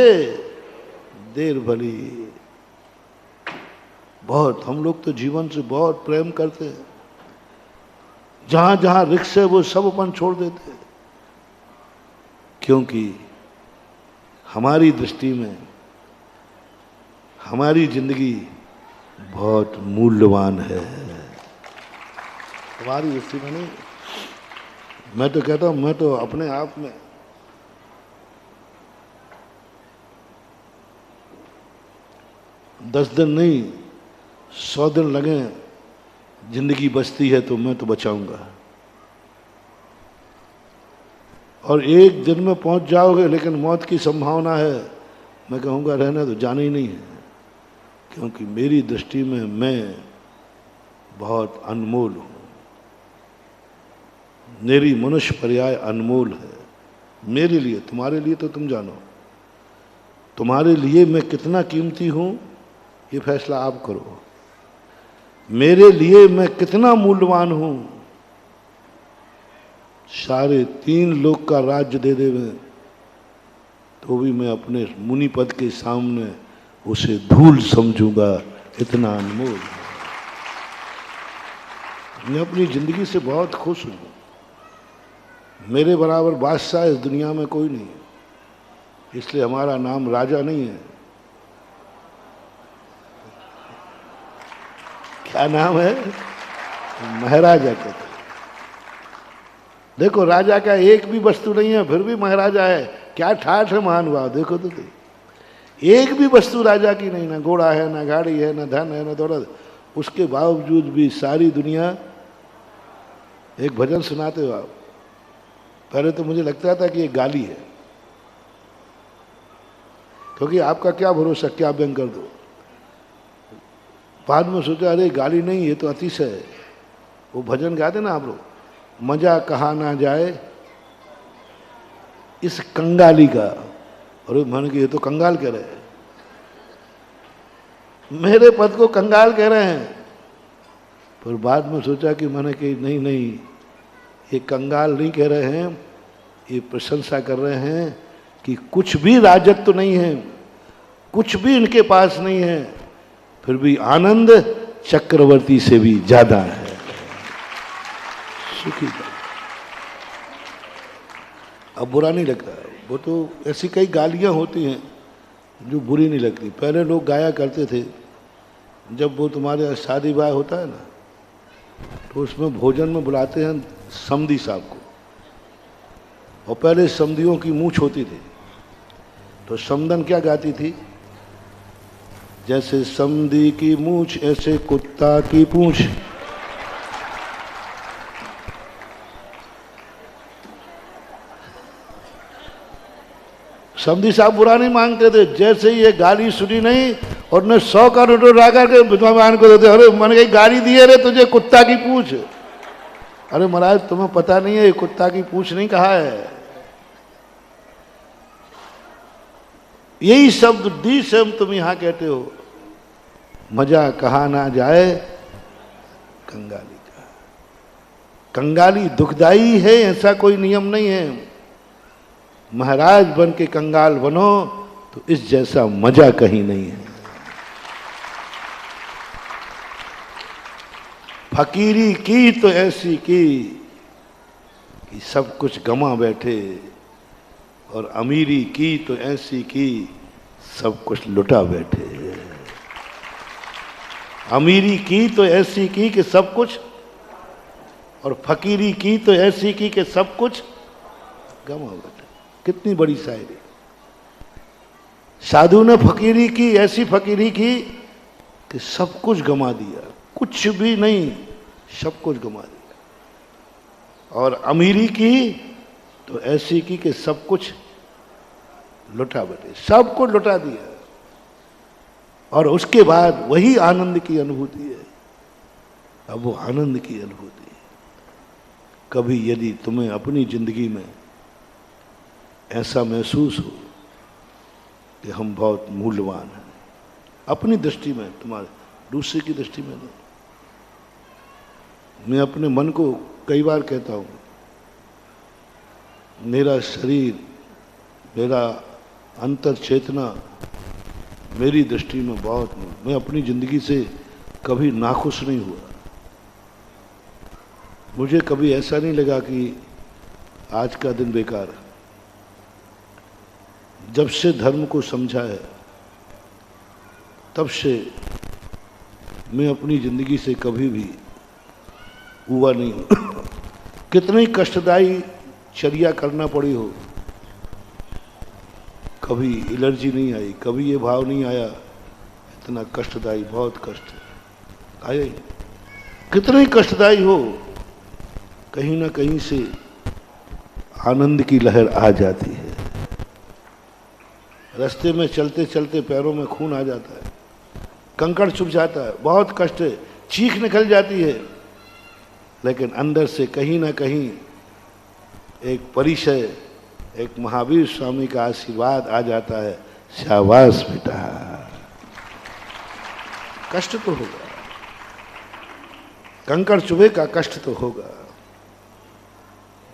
देर भली। बहुत हम लोग तो जीवन से बहुत प्रेम करते हैं, जहां जहां रिक्स है वो सब अपन छोड़ देते हैं, क्योंकि हमारी दृष्टि में हमारी जिंदगी बहुत मूल्यवान है। तुम्हारी दृष्टि में नहीं। मैं तो कहता हूं, मैं तो अपने आप में दस दिन नहीं 100 दिन लगे, जिंदगी बचती है तो मैं तो बचाऊंगा। और 1 दिन में पहुंच जाओगे लेकिन मौत की संभावना है, मैं कहूँगा रहना तो जाना ही नहीं है, क्योंकि मेरी दृष्टि में मैं बहुत अनमोल हूँ। मेरी मनुष्य पर्याय अनमोल है मेरे लिए। तुम्हारे लिए तो तुम जानो, तुम्हारे लिए मैं कितना कीमती हूँ ये फैसला आप करो। मेरे लिए मैं कितना मूल्यवान हूँ, सारे 3 लोक का राज्य दे देवे तो भी मैं अपने मुनि पद के सामने उसे धूल समझूंगा, इतना अनमोल। मैं अपनी जिंदगी से बहुत खुश हूँ। मेरे बराबर बादशाह इस दुनिया में कोई नहीं है, इसलिए हमारा नाम राजा नहीं है। क्या नाम है? महाराजा कहते। देखो राजा का एक भी वस्तु नहीं है फिर भी महाराजा है। क्या ठाठ है महानुभाव, देखो तो एक भी वस्तु राजा की नहीं, ना घोड़ा है, ना गाड़ी है, ना धन है, ना दौलत, उसके बावजूद भी सारी दुनिया। एक भजन सुनाते हो आप, पहले तो मुझे लगता था कि ये गाली है, क्योंकि आपका क्या भरोसा, क्या व्यंग कर दो। बाद में सोचा अरे गाली नहीं, ये तो अतिशय है। वो भजन गाते ना आप लोग, मजा कहा ना जाए इस कंगाली का। और मैंने कि ये तो कंगाल कह रहे हैं, मेरे पद को कंगाल कह रहे हैं। पर बाद में सोचा कि मैंने कि नहीं नहीं, ये कंगाल नहीं कह रहे हैं, ये प्रशंसा कर रहे हैं कि कुछ भी राजत्व तो नहीं है, कुछ भी इनके पास नहीं है, फिर भी आनंद चक्रवर्ती से भी ज्यादा है। सुखी का अब बुरा नहीं लगता। वो तो ऐसी कई गालियां होती हैं जो बुरी नहीं लगती। पहले लोग गाया करते थे, जब वो तुम्हारे यहाँ शादी ब्याह होता है ना, तो उसमें भोजन में बुलाते हैं समधी साहब को, और पहले समधियों की मूंछ होती थी, तो समधन क्या गाती थी, जैसे समधी की मूंछ ऐसे कुत्ता की पूंछ। समधी साहब बुरा नहीं मांगते थे, जैसे ये गाली सुनी नहीं और ने 100 का नोट उठा करके विद्वान को देते, अरे मैंने कही गाली दी है रे तुझे, कुत्ता की पूंछ। अरे महाराज तुम्हें पता नहीं है, ये कुत्ता की पूंछ नहीं कहा है, यही शब्द डी से तुम यहां कहते हो। मजा कहा ना जाए कंगाली का। कंगाली दुखदाई है, ऐसा कोई नियम नहीं है। महाराज बन के कंगाल बनो तो इस जैसा मजा कहीं नहीं है। फकीरी की तो ऐसी की कि सब कुछ गमा बैठे, और अमीरी की तो ऐसी की सब कुछ लुटा बैठे। अमीरी की तो ऐसी की कि सब कुछ, और फकीरी की तो ऐसी की कि सब कुछ गमा बैठे। कितनी बड़ी शायरी। साधु ने फकीरी की, ऐसी फकीरी की कि सब कुछ गंवा दिया, कुछ भी नहीं, सब कुछ गंवा दिया। और अमीरी की तो ऐसी की कि सब कुछ लुटा बैठे, सब कुछ लुटा दिया। और उसके बाद वही आनंद की अनुभूति है। अब वो आनंद की अनुभूति है। कभी यदि तुम्हें अपनी जिंदगी में ऐसा महसूस हो कि हम बहुत मूल्यवान हैं, अपनी दृष्टि में, तुम्हारे दूसरे की दृष्टि में नहीं। मैं अपने मन को कई बार कहता हूँ, मेरा शरीर, मेरा अंतर चेतना मेरी दृष्टि में बहुत, मैं अपनी जिंदगी से कभी नाखुश नहीं हुआ। मुझे कभी ऐसा नहीं लगा कि आज का दिन बेकार है। जब से धर्म को समझा है तब से मैं अपनी जिंदगी से कभी भी हुआ नहीं हूं। कितनी कष्टदायी चर्या करना पड़ी हो, कभी एलर्जी नहीं आई, कभी ये भाव नहीं आया इतना कष्टदायी, बहुत कष्ट आए। कितनी कष्टदायी हो, कहीं ना कहीं से आनंद की लहर आ जाती है। रास्ते में चलते चलते पैरों में खून आ जाता है, कंकड़ चुभ जाता है, बहुत कष्ट है, चीख निकल जाती है, लेकिन अंदर से कहीं ना कहीं एक परिचय, एक महावीर स्वामी का आशीर्वाद आ जाता है, शाबाश बेटा। कष्ट तो होगा, कंकड़ चुभेगा, कष्ट तो होगा,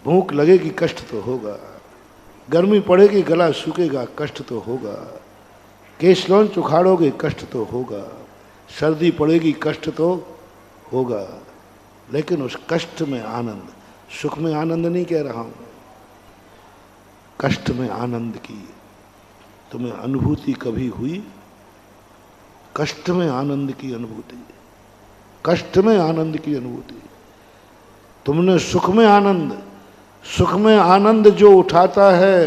भूख लगेगी, कष्ट तो होगा, गर्मी पड़ेगी, गला सूखेगा, कष्ट तो होगा, केशलोन उखाड़ोगे, कष्ट तो होगा, सर्दी पड़ेगी, कष्ट तो होगा। लेकिन उस कष्ट में आनंद, सुख में आनंद नहीं कह रहा हूं, कष्ट में आनंद की तुम्हें अनुभूति कभी हुई? कष्ट में आनंद की अनुभूति, कष्ट में आनंद की अनुभूति। तुमने सुख में आनंद, सुख में आनंद जो उठाता है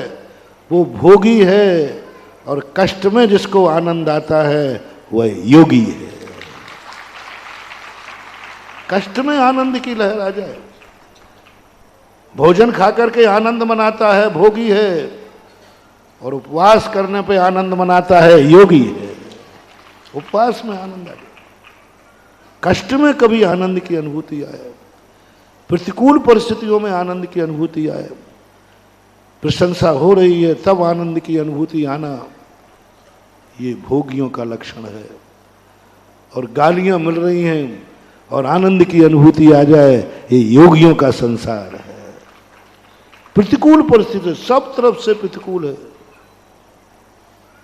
वो भोगी है, और कष्ट में जिसको आनंद आता है वह योगी है। कष्ट में आनंद की लहर आ जाए, भोजन खाकर के आनंद मनाता है भोगी है, और उपवास करने पे आनंद मनाता है योगी है। उपवास में आनंद आ जाए, कष्ट में कभी आनंद की अनुभूति आए, प्रतिकूल परिस्थितियों में आनंद की अनुभूति आए, प्रशंसा हो रही है तब आनंद की अनुभूति आना, ये भोगियों का लक्षण है। और गालियां मिल रही हैं और आनंद की अनुभूति आ जाए, ये योगियों का संसार है। प्रतिकूल परिस्थिति, सब तरफ से प्रतिकूल है,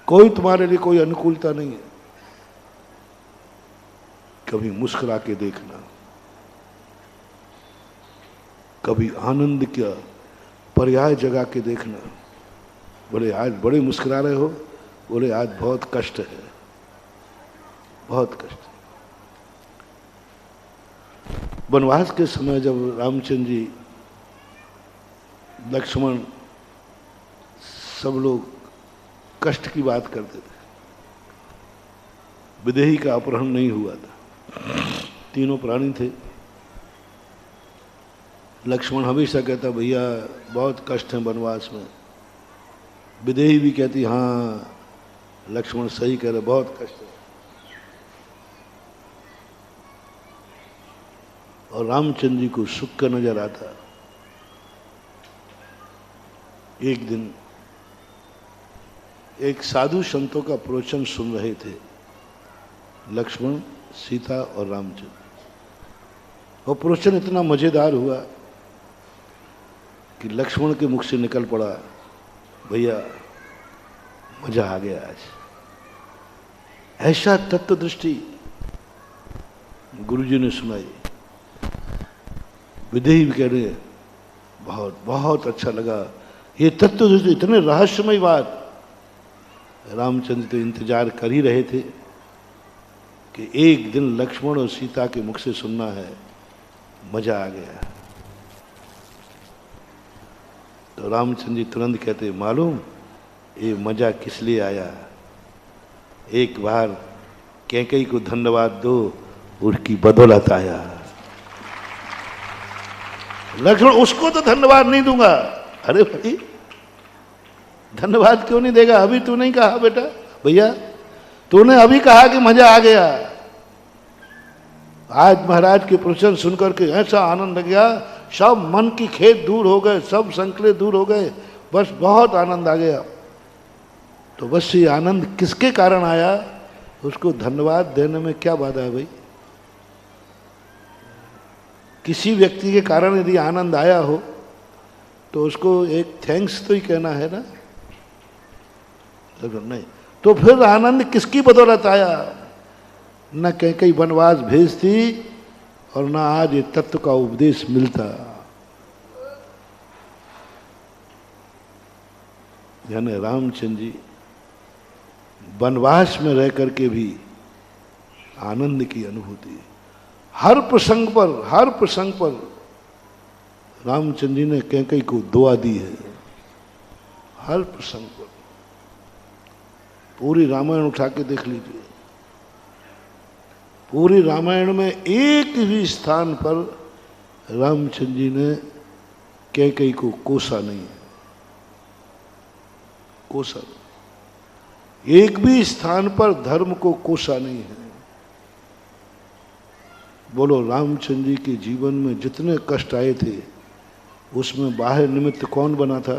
कोई तुम्हारे लिए कोई अनुकूलता नहीं है। कभी मुस्कुरा के देखना, कभी आनंद का पर्याय जगा के देखना। बोले आज बड़े मुस्कुरा रहे हो, बोले आज बहुत कष्ट है, बहुत कष्ट। वनवास के समय जब रामचंद्र जी, लक्ष्मण, सब लोग कष्ट की बात करते थे, विदेही का अपहरण नहीं हुआ था, तीनों प्राणी थे। लक्ष्मण हमेशा कहता भैया बहुत कष्ट है वनवास में, विदेही भी कहती हाँ लक्ष्मण सही कह रहे, बहुत कष्ट है। और रामचंद्र जी को सुख का नजर आता। एक दिन एक साधु संतों का प्रवचन सुन रहे थे लक्ष्मण, सीता और रामचंद्र। वो प्रवचन इतना मजेदार हुआ कि लक्ष्मण के मुख से निकल पड़ा, भैया मजा आ गया आज। ऐसा तत्व दृष्टि गुरुजी ने सुनाई। विदेही भी कह रहे बहुत बहुत अच्छा लगा, ये तत्व दृष्टि, इतने रहस्यमय बात। रामचंद्र तो इंतजार कर ही रहे थे कि एक दिन लक्ष्मण और सीता के मुख से सुनना है, मजा आ गया। तो रामचंद्र जी तुरंत कहते मालूम ये मजा किस लिए आया? एक बार कैकेयी को धन्यवाद दो, उसकी बदौलत आया। लक्ष्मण उसको तो धन्यवाद नहीं दूंगा। अरे भाई धन्यवाद क्यों नहीं देगा? अभी तू नहीं कहा बेटा, भैया तूने अभी कहा कि मजा आ गया। आज महाराज के प्रवचन सुनकर के ऐसा आनंद लग गया, सब मन की खेद दूर हो गए, सब संकले दूर हो गए, बस बहुत आनंद आ गया। तो बस ये आनंद किसके कारण आया? उसको धन्यवाद देने में क्या बाधा है भाई? किसी व्यक्ति के कारण यदि आनंद आया हो तो उसको एक थैंक्स तो ही कहना है ना। नहीं तो फिर आनंद किसकी बदौलत आया? न कहीं वनवास भेजती और न आज ये तत्व का उपदेश मिलता। यानी रामचंद्र जी वनवास में रह करके भी आनंद की अनुभूति, हर प्रसंग पर रामचंद्र जी ने कैकेयी को दुआ दी है। हर प्रसंग पर पूरी रामायण उठा के देख लीजिए, पूरी रामायण में एक भी स्थान पर रामचंद्र जी ने कैकेयी को कोसा नहीं, कोसा नहीं। एक भी स्थान पर धर्म को कोसा नहीं है। बोलो रामचंद्र जी के जीवन में जितने कष्ट आए थे उसमें बाह्य निमित्त कौन बना था?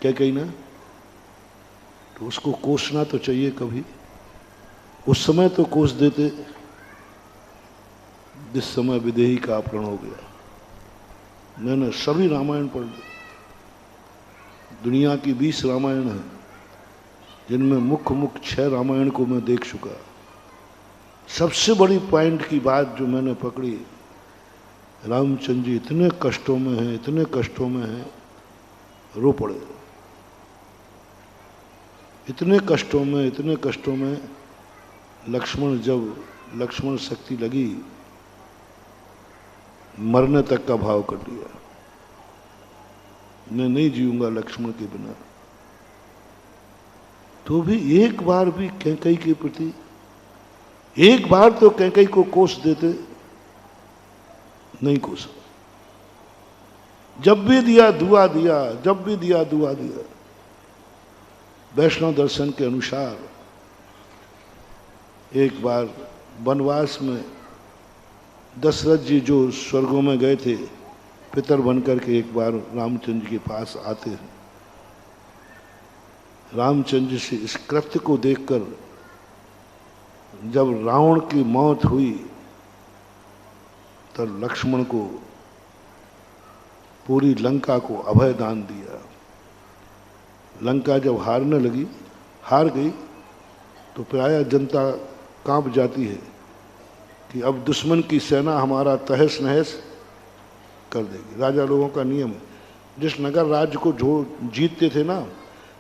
कैकेयी ना। तो उसको कोसना तो चाहिए कभी। उस समय तो कोस देते जिस समय विदेही का अपहरण हो गया। मैंने सभी रामायण पढ़ ली, दुनिया की 20 रामायण है जिनमें मुख्य 6 रामायण को मैं देख चुका। सबसे बड़ी पॉइंट की बात जो मैंने पकड़ी, रामचंद्र जी इतने कष्टों में हैं, इतने कष्टों में हैं, रो पड़े। इतने कष्टों में जब लक्ष्मण शक्ति लगी, मरने तक का भाव कर लिया, मैं नहीं जीऊंगा लक्ष्मण के बिना। तो भी एक बार भी कैकेयी के प्रति एक बार तो कैकेयी को कोस देते, नहीं कोसा। जब भी दिया दुआ दिया, जब भी दिया दुआ दिया। वैष्णव दर्शन के अनुसार एक बार वनवास में दशरथ जी जो स्वर्गों में गए थे, पितर बनकर के एक बार रामचंद्र के पास आते हैं। रामचंद्र से इस कृत्य को देखकर जब रावण की मौत हुई तब लक्ष्मण को पूरी लंका को अभय दान दिया। लंका जब हार गई तो प्रायः जनता कांप जाती है कि अब दुश्मन की सेना हमारा तहस नहस कर देगी। राजा लोगों का नियम है, जिस नगर राज्य को जो जीतते थे ना,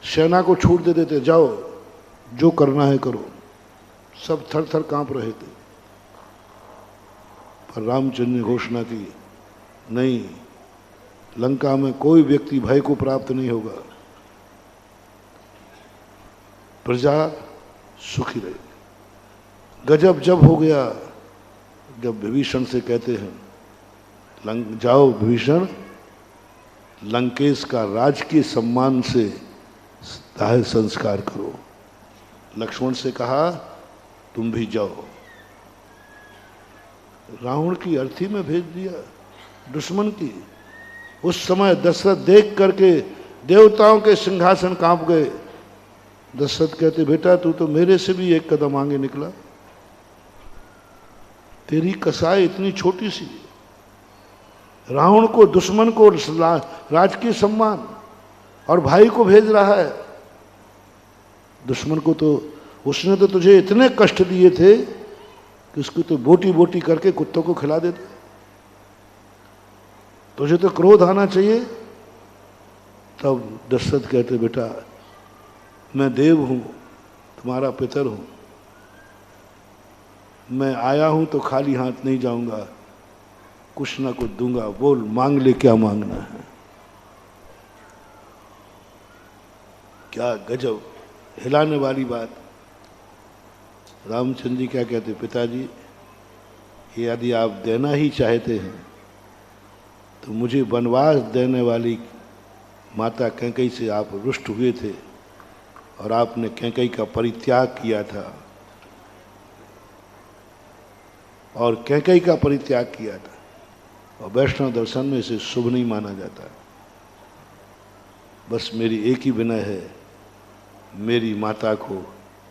सेना को छूट दे देते, जाओ जो करना है करो। सब थर थर कांप रहे थे। पर रामचंद्र ने घोषणा की, नहीं, लंका में कोई व्यक्ति भय को प्राप्त नहीं होगा, प्रजा सुखी रहे। गजब जब हो गया जब विभीषण से कहते हैं, जाओ विभीषण, लंकेश का राजकीय सम्मान से दाह संस्कार करो। लक्ष्मण से कहा, तुम भी जाओ। रावण की अर्थी में भेज दिया, दुश्मन की। उस समय दशरथ देख करके देवताओं के सिंहासन कांप गए। दशरथ कहते, बेटा तू तो मेरे से भी एक कदम आगे निकला, तेरी कसाई इतनी छोटी सी। रावण को, दुश्मन को राजकीय सम्मान और भाई को भेज रहा है। दुश्मन को तो उसने तो तुझे इतने कष्ट दिए थे कि उसको तो बोटी बोटी करके कुत्तों को खिला देते। तुझे तो क्रोध आना चाहिए। तब दशरथ कहते, बेटा मैं देव हूं, तुम्हारा पितर हूं, मैं आया हूं तो खाली हाथ नहीं जाऊंगा, कुछ ना कुछ दूंगा, बोल मांग ले, क्या मांगना है। क्या गजब हिलाने वाली बात। रामचंद्र जी क्या कहते, पिताजी यदि आप देना ही चाहते हैं तो मुझे वनवास देने वाली माता कैकेयी से आप रुष्ट हुए थे और आपने कैकेयी का परित्याग किया था, और कैकेयी का परित्याग किया था, और वैष्णव दर्शन में इसे शुभ नहीं माना जाता। बस मेरी एक ही विनय है, मेरी माता को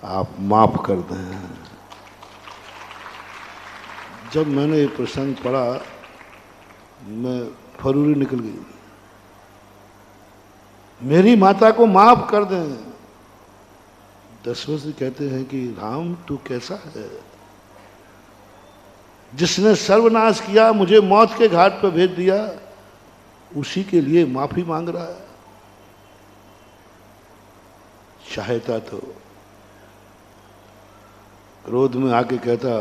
आप माफ कर दें। जब मैंने ये प्रसंग पढ़ा मैं फरूरी निकल गई। मेरी माता को माफ कर दें। दशरथ कहते हैं कि राम तू कैसा है, जिसने सर्वनाश किया, मुझे मौत के घाट पर भेज दिया, उसी के लिए माफी मांग रहा है। चाहता तो क्रोध में आके कहता,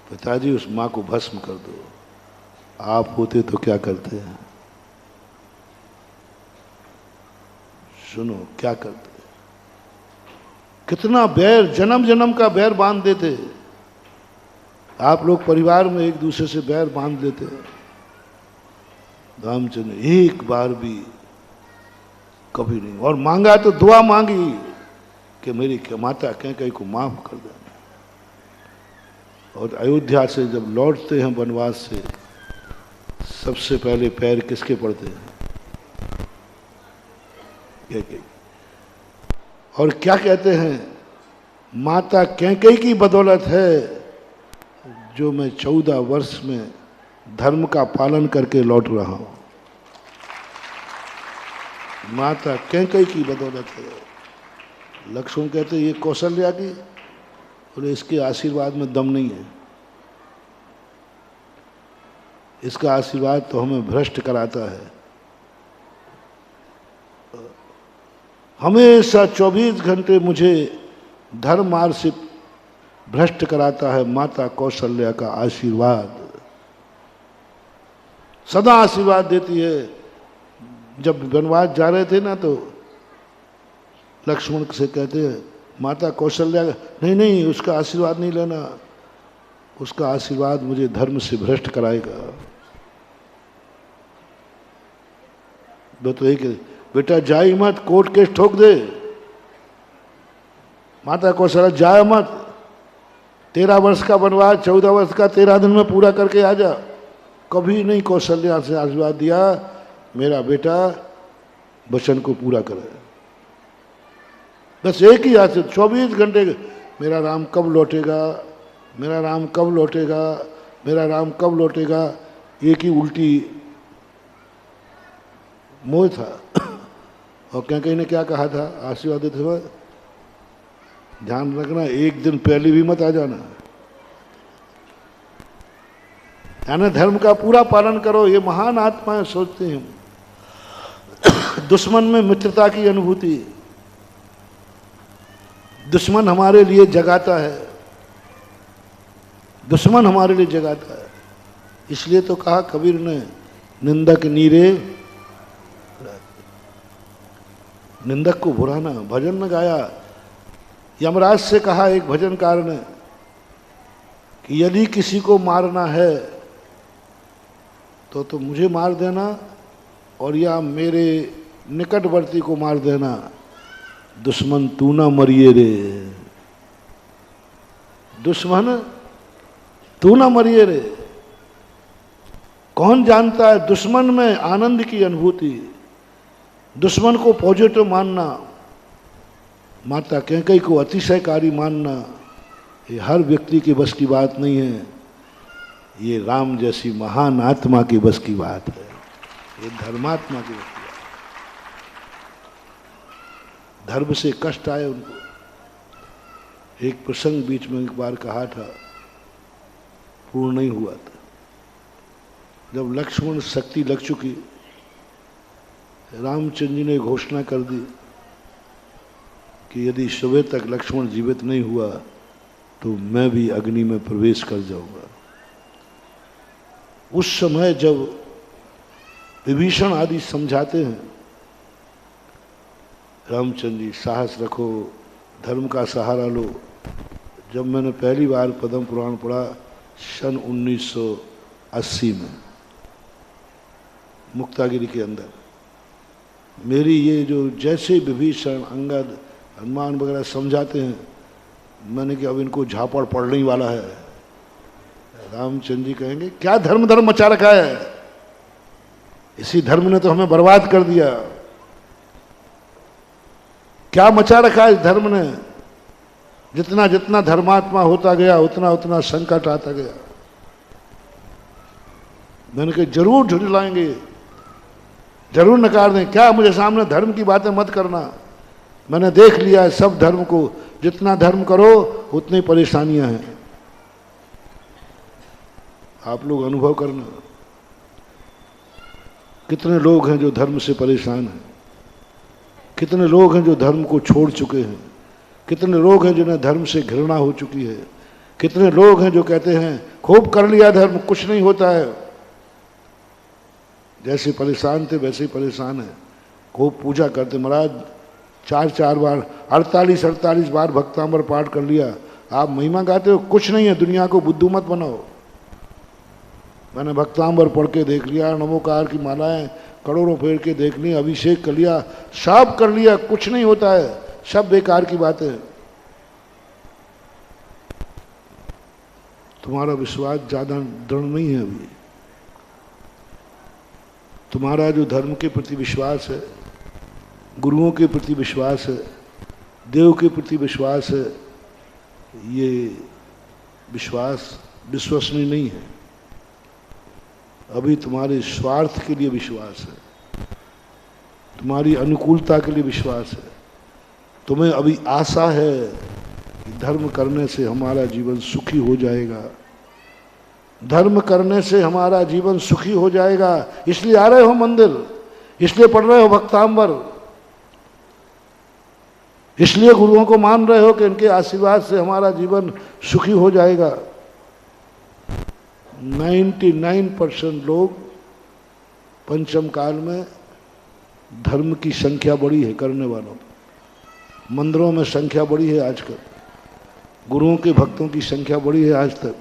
पिताजी उस मां को भस्म कर दो। आप होते तो क्या करते हैं? सुनो क्या करते, कितना बैर, जन्म जन्म का बैर बांध देते। आप लोग परिवार में एक दूसरे से बैर बांध देते हैं। रामचंद्र एक बार भी कभी नहीं, और मांगा तो दुआ मांगी कि मेरी माता कैकेयी को माफ कर देना। और अयोध्या से जब लौटते हैं वनवास से, सबसे पहले पैर किसके पड़ते हैं? कैकेयी। और क्या कहते हैं, माता कैकेयी की बदौलत है जो मैं 14 वर्ष में धर्म का पालन करके लौट रहा हूं। माता कैकेयी की बदौलत है। लक्ष्मण कहते ये कौशल्या की, बोले इसके आशीर्वाद में दम नहीं है, इसका आशीर्वाद तो हमें भ्रष्ट कराता है। हमेशा 24 घंटे मुझे धर्म मार्ग से भ्रष्ट कराता है माता कौशल्या का आशीर्वाद। सदा आशीर्वाद देती है। जब वनवास जा रहे थे ना, तो लक्ष्मण से कहते हैं माता कौशल्या, नहीं नहीं उसका आशीर्वाद नहीं लेना, उसका आशीर्वाद मुझे धर्म से भ्रष्ट कराएगा। तो एक बेटा जाई मत, कोर्ट केस ठोक दे। माता कौशल्या जाए मत, 13 वर्ष का वनवास 14 वर्ष का 13 दिन में पूरा करके आ जा। कभी नहीं कौशल्या से आशीर्वाद दिया मेरा बेटा वचन को पूरा करे। बस एक ही आशीर्वाद 24 घंटे, मेरा राम कब लौटेगा, मेरा राम कब लौटेगा, मेरा राम कब लौटेगा। एक ही उल्टी मोह था। और कैकेयी ने क्या कहा था आशीर्वाद देते हुए, ध्यान रखना एक दिन पहले भी मत आ जाना, यानी धर्म का पूरा पालन करो। ये महान आत्माएं सोचते हैं। दुश्मन में मित्रता की अनुभूति, दुश्मन हमारे लिए जगाता है, दुश्मन हमारे लिए जगाता है। इसलिए तो कहा कबीर ने, निंदक नीरे, निंदक को बुराना। भजन में गाया, यमराज से कहा एक भजनकार ने कि यदि किसी को मारना है तो मुझे मार देना, और या मेरे निकटवर्ती को मार देना, दुश्मन तू ना मरिए रे, दुश्मन तू ना मरिए रे। कौन जानता है दुश्मन में आनंद की अनुभूति, दुश्मन को पॉजिटिव मानना, माता कैकेयी को अतिशयकारी मानना, ये हर व्यक्ति के बस की बात नहीं है। ये राम जैसी महान आत्मा की बस की बात है, ये धर्मात्मा की बस की बात। धर्म से कष्ट आए उनको। एक प्रसंग बीच में एक बार कहा था, पूर्ण नहीं हुआ था। जब लक्ष्मण शक्ति लग चुकी, रामचंद्र जी ने घोषणा कर दी कि यदि सुबह तक लक्ष्मण जीवित नहीं हुआ तो मैं भी अग्नि में प्रवेश कर जाऊंगा। उस समय जब विभीषण आदि समझाते हैं, रामचंद्र जी साहस रखो, धर्म का सहारा लो। जब मैंने पहली बार पद्म पुराण पढ़ा सन 1980 में मुक्तागिरी के अंदर, मेरी ये जो जैसे विभीषण, अंगद, हनुमान वगैरह समझाते हैं, मैंने कि अब इनको झापड़ पड़ने ही वाला है। रामचंद्र जी कहेंगे क्या धर्म धर्म मचा रखा है, इसी धर्म ने तो हमें बर्बाद कर दिया। क्या मचा रखा है इस धर्म ने? जितना जितना धर्मात्मा होता गया उतना उतना संकट आता गया। मैंने कहा जरूर झुठलाएंगे, जरूर नकार दें, क्या मुझे सामने धर्म की बातें मत करना। मैंने देख लिया है सब धर्म को, जितना धर्म करो उतनी परेशानियां हैं। आप लोग अनुभव करना, कितने लोग हैं जो धर्म से परेशान हैं, कितने लोग हैं जो धर्म को छोड़ चुके हैं, कितने लोग हैं जिन्हें धर्म से घृणा हो चुकी है, कितने लोग हैं जो कहते हैं खूब कर लिया धर्म, कुछ नहीं होता है। जैसे परेशान थे वैसे ही परेशान है। खूब पूजा करते, महाराज 4-4 बार 48 बार भक्तांबर पाठ कर लिया, आप महिमा गाते हो, कुछ नहीं है, दुनिया को बुद्धू मत बनाओ। मैंने भक्तांबर पढ़ के देख लिया, नमोकार की मालाएं करोड़ों फेर के देख ली, अभिषेक कर लिया, सब कर लिया, कुछ नहीं होता है, सब बेकार की बातें। तुम्हारा विश्वास ज्यादा दृढ़ नहीं है अभी। तुम्हारा जो धर्म के प्रति विश्वास है, गुरुओं के प्रति विश्वास है, देव के प्रति विश्वास है, ये विश्वास विश्वसनीय नहीं है। अभी तुम्हारे स्वार्थ के लिए विश्वास है, तुम्हारी अनुकूलता के लिए विश्वास है। तुम्हें अभी आशा है कि धर्म करने से हमारा जीवन सुखी हो जाएगा, धर्म करने से हमारा जीवन सुखी हो जाएगा, इसलिए आ रहे हो मंदिर, इसलिए पढ़ रहे हो भक्तांबर, इसलिए गुरुओं को मान रहे हो कि इनके आशीर्वाद से हमारा जीवन सुखी हो जाएगा। 99% लोग पंचम काल में धर्म की संख्या बढ़ी है करने वालों, मंदिरों में संख्या बढ़ी है आजकल, गुरुओं के भक्तों की संख्या बढ़ी है आज तक,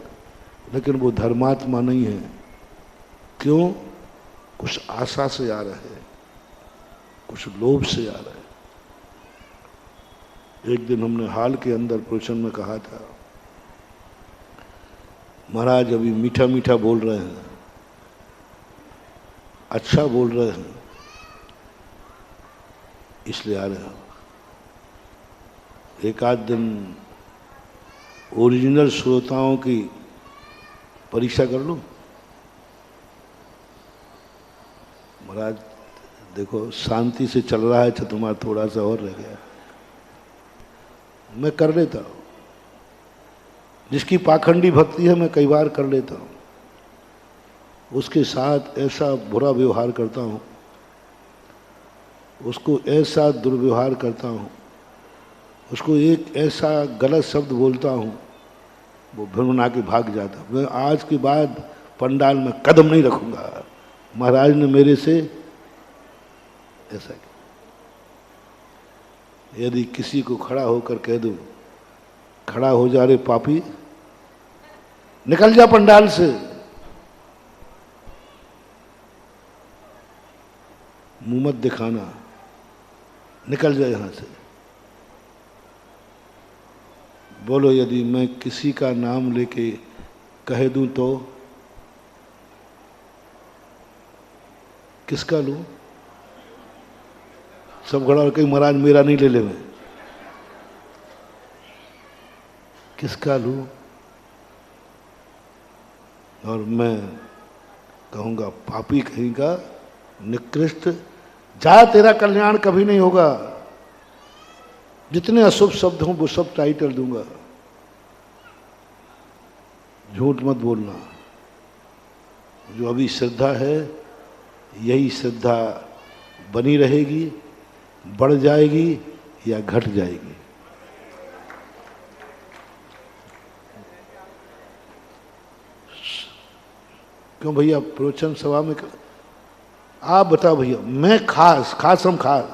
लेकिन वो धर्मात्मा नहीं है। क्यों? कुछ आशा से आ रहे हैं, कुछ लोभ से आ रहे हैं। एक दिन हमने हाल के अंदर प्रवचन में कहा था, महाराज अभी मीठा मीठा बोल रहे हैं, अच्छा बोल रहे हैं, इसलिए आ रहे हो। एक आध दिन ओरिजिनल श्रोताओं की परीक्षा कर लो। महाराज देखो शांति से चल रहा है, तुम्हारा थोड़ा सा और रह गया, मैं कर लेता हूँ। जिसकी पाखंडी भक्ति है मैं कई बार कर लेता हूँ, उसके साथ ऐसा बुरा व्यवहार करता हूँ, उसको ऐसा दुर्व्यवहार करता हूँ, उसको एक ऐसा गलत शब्द बोलता हूँ, वो भ्रमणा के भाग जाता। मैं आज के बाद पंडाल में कदम नहीं रखूँगा, महाराज ने मेरे से ऐसा किया। यदि किसी को खड़ा होकर कह दो, खड़ा हो जा रे पापी, निकल जा पंडाल से, मुंह मत दिखाना, निकल जा यहां से। बोलो यदि मैं किसी का नाम लेके कह दूं तो किसका लूं? सब खड़ा होकर महाराज मेरा नहीं ले ले, मैं किसका लूं? और मैं कहूँगा पापी कहीं का, निकृष्ट, जा, तेरा कल्याण कभी नहीं होगा। जितने अशुभ शब्द हों वो सब टाइटल दूंगा। झूठ मत बोलना। जो अभी श्रद्धा है यही श्रद्धा बनी रहेगी, बढ़ जाएगी या घट जाएगी। क्यों भैया प्रवचन सभा में आप बताओ भैया, मैं खास हम खास,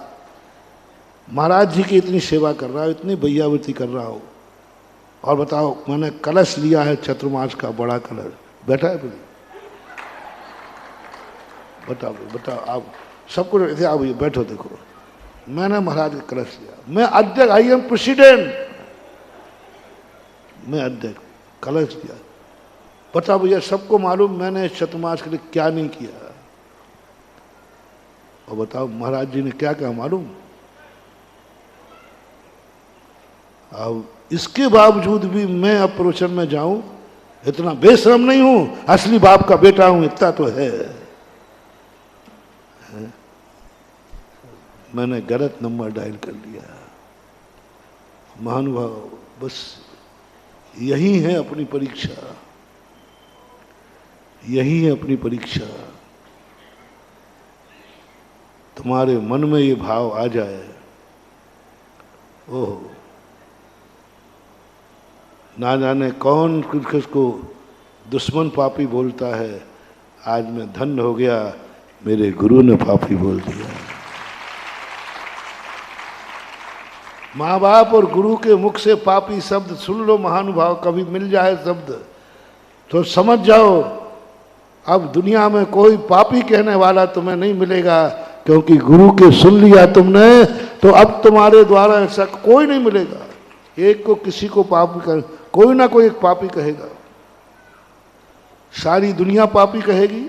महाराज जी की इतनी सेवा कर रहा हो, इतनी भैयावृत्ति कर रहा हो, और बताओ मैंने कलश लिया है चतुर्मास का बड़ा कलश, बैठा है बोले, बताओ बताओ आप सबको ऐसे आओ भैया बैठो, देखो मैंने महाराज का कलश लिया, मैं अध्यक्ष, आई एम प्रेसिडेंट, मैं अध्यक्ष, कलश लिया, बताओ भैया सबको मालूम मैंने चतुर्मास के लिए क्या नहीं किया। और बताओ महाराज जी ने क्या कहा मालूम, अब इसके बावजूद भी मैं अब प्रवचन में जाऊं, इतना बेशरम नहीं हूं, असली बाप का बेटा हूं, इतना तो है। मैंने गलत नंबर डायल कर लिया। महानुभाव, बस यही है अपनी परीक्षा, यही है अपनी परीक्षा। तुम्हारे मन में ये भाव आ जाए, ओह ना जाने कौन किसको दुश्मन पापी बोलता है, आज मैं धन्य हो गया, मेरे गुरु ने पापी बोल दिया। माँ बाप और गुरु के मुख से पापी शब्द सुन लो महानुभाव, कभी मिल जाए शब्द तो समझ जाओ अब दुनिया में कोई पापी कहने वाला तुम्हें नहीं मिलेगा, क्योंकि गुरु के सुन लिया तुमने, तो अब तुम्हारे द्वारा ऐसा कोई नहीं मिलेगा। एक को किसी को पापी कर, कोई ना कोई एक पापी कहेगा। सारी दुनिया पापी कहेगी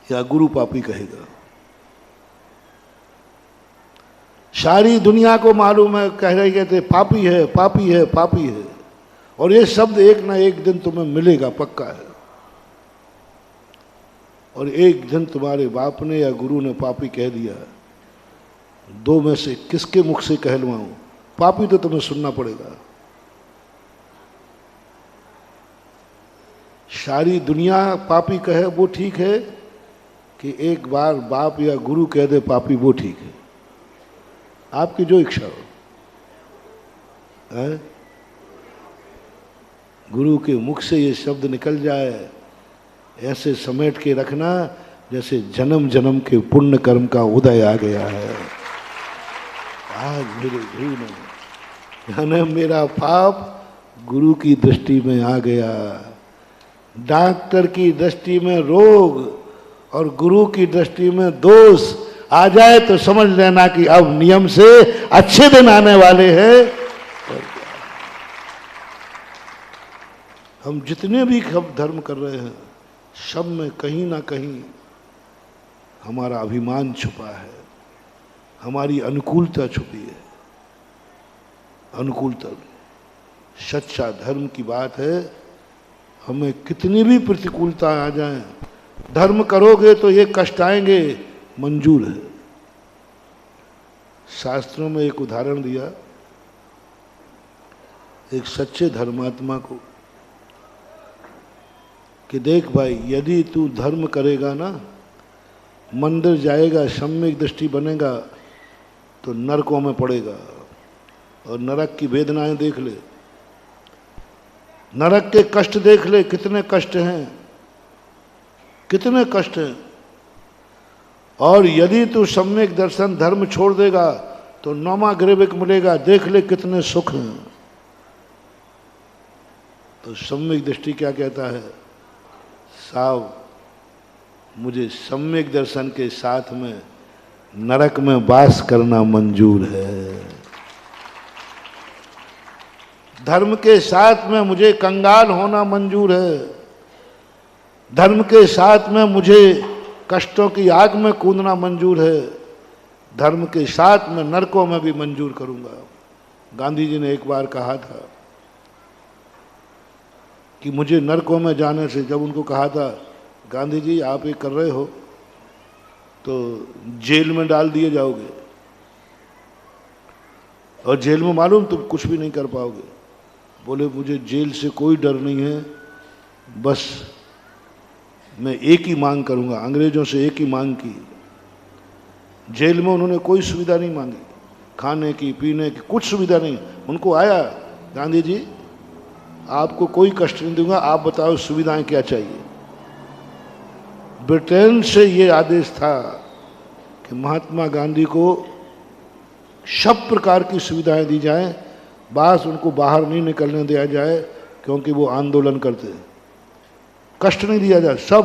या गुरु पापी कहेगा? सारी दुनिया को मालूम है, कह रहे कहते पापी है पापी है पापी है, और ये शब्द एक ना एक दिन तुम्हें मिलेगा, पक्का है। और एक दिन तुम्हारे बाप ने या गुरु ने पापी कह दिया, दो में से किसके मुख से कहलवाऊं? पापी तो तुम्हें सुनना पड़ेगा। सारी दुनिया पापी कहे वो ठीक है, कि एक बार बाप या गुरु कह दे पापी वो ठीक है? आपकी जो इच्छा हो। है? गुरु के मुख से ये शब्द निकल जाए, ऐसे समेट के रखना जैसे जन्म जन्म के पुण्य कर्म का उदय आ गया है। आज मेरे गुरु ने, यानी मेरा पाप गुरु की दृष्टि में आ गया। डॉक्टर की दृष्टि में रोग और गुरु की दृष्टि में दोष आ जाए तो समझ लेना कि अब नियम से अच्छे दिन आने वाले हैं। हम जितने भी धर्म कर रहे हैं, सब में कहीं ना कहीं हमारा अभिमान छुपा है, हमारी अनुकूलता छुपी है। अनुकूलता, सच्चा धर्म की बात है। हमें कितनी भी प्रतिकूलता आ जाए, धर्म करोगे तो ये कष्ट आएंगे, मंजूर है। शास्त्रों में एक उदाहरण दिया, एक सच्चे धर्मात्मा को, कि देख भाई, यदि तू धर्म करेगा ना, मंदिर जाएगा, सम्यक दृष्टि बनेगा, तो नरकों में पड़ेगा। और नरक की वेदनाएं देख ले, नरक के कष्ट देख ले, कितने कष्ट हैं, कितने कष्ट हैं। और यदि तू सम्यक दर्शन धर्म छोड़ देगा तो नौमा ग्रेविक मिलेगा, देख ले कितने सुख हैं। तो सम्यक दृष्टि क्या कहता है? साहब, मुझे सम्यक दर्शन के साथ में नरक में वास करना मंजूर है। धर्म के साथ में मुझे कंगाल होना मंजूर है। धर्म के साथ में मुझे कष्टों की आग में कूदना मंजूर है। धर्म के साथ में नरकों में भी मंजूर करूंगा। गांधी जी ने एक बार कहा था कि मुझे नरकों में जाने से, जब उनको कहा था गांधी जी आप ये कर रहे हो तो जेल में डाल दिए जाओगे, और जेल में मालूम तुम कुछ भी नहीं कर पाओगे। बोले मुझे जेल से कोई डर नहीं है, बस मैं एक ही मांग करूंगा। अंग्रेजों से एक ही मांग की। जेल में उन्होंने कोई सुविधा नहीं मांगी, खाने की पीने की कुछ सुविधा नहीं। उनको आया, गांधी जी आपको कोई कष्ट नहीं दूंगा, आप बताओ सुविधाएं क्या चाहिए। ब्रिटेन से ये आदेश था कि महात्मा गांधी को सब प्रकार की सुविधाएं दी जाएं, बस उनको बाहर नहीं निकलने दिया जाए क्योंकि वो आंदोलन करते हैं, कष्ट नहीं दिया जाए। सब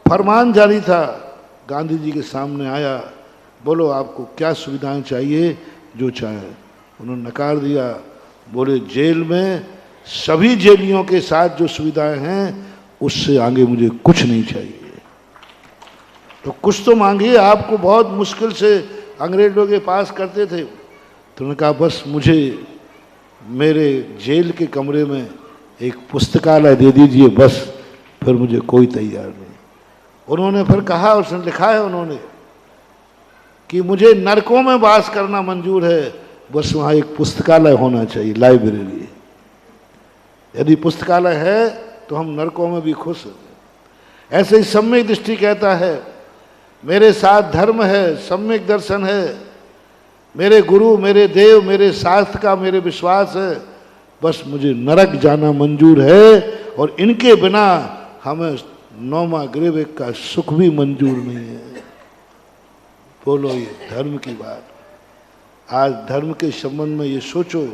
फरमान जारी था, गांधी जी के सामने आया, बोलो आपको क्या सुविधाएं चाहिए, जो चाहे। उन्होंने नकार दिया, बोले जेल में सभी जेलियों के साथ जो सुविधाएं हैं उससे आगे मुझे कुछ नहीं चाहिए। तो कुछ तो मांगिए, आपको बहुत मुश्किल से अंग्रेज लोग के पास करते थे। तो उन्होंने कहा बस मुझे मेरे जेल के कमरे में एक पुस्तकालय दे दीजिए, बस फिर मुझे कोई तैयार नहीं। उन्होंने फिर कहा, उसने लिखा है उन्होंने कि मुझे नरकों में वास करना मंजूर है, बस वहाँ एक पुस्तकालय होना चाहिए, लाइब्रेरी। यदि पुस्तकालय है तो हम नरकों में भी खुश हैं। ऐसे ही सम्यक दृष्टि कहता है, मेरे साथ धर्म है, सम्यक दर्शन है, मेरे गुरु, मेरे देव, मेरे शास्त्र का मेरे विश्वास है, बस मुझे नरक जाना मंजूर है और इनके बिना हमें नौमा गृह का सुख भी मंजूर नहीं है। बोलो, ये धर्म की बात। आज धर्म के संबंध में ये सोचो,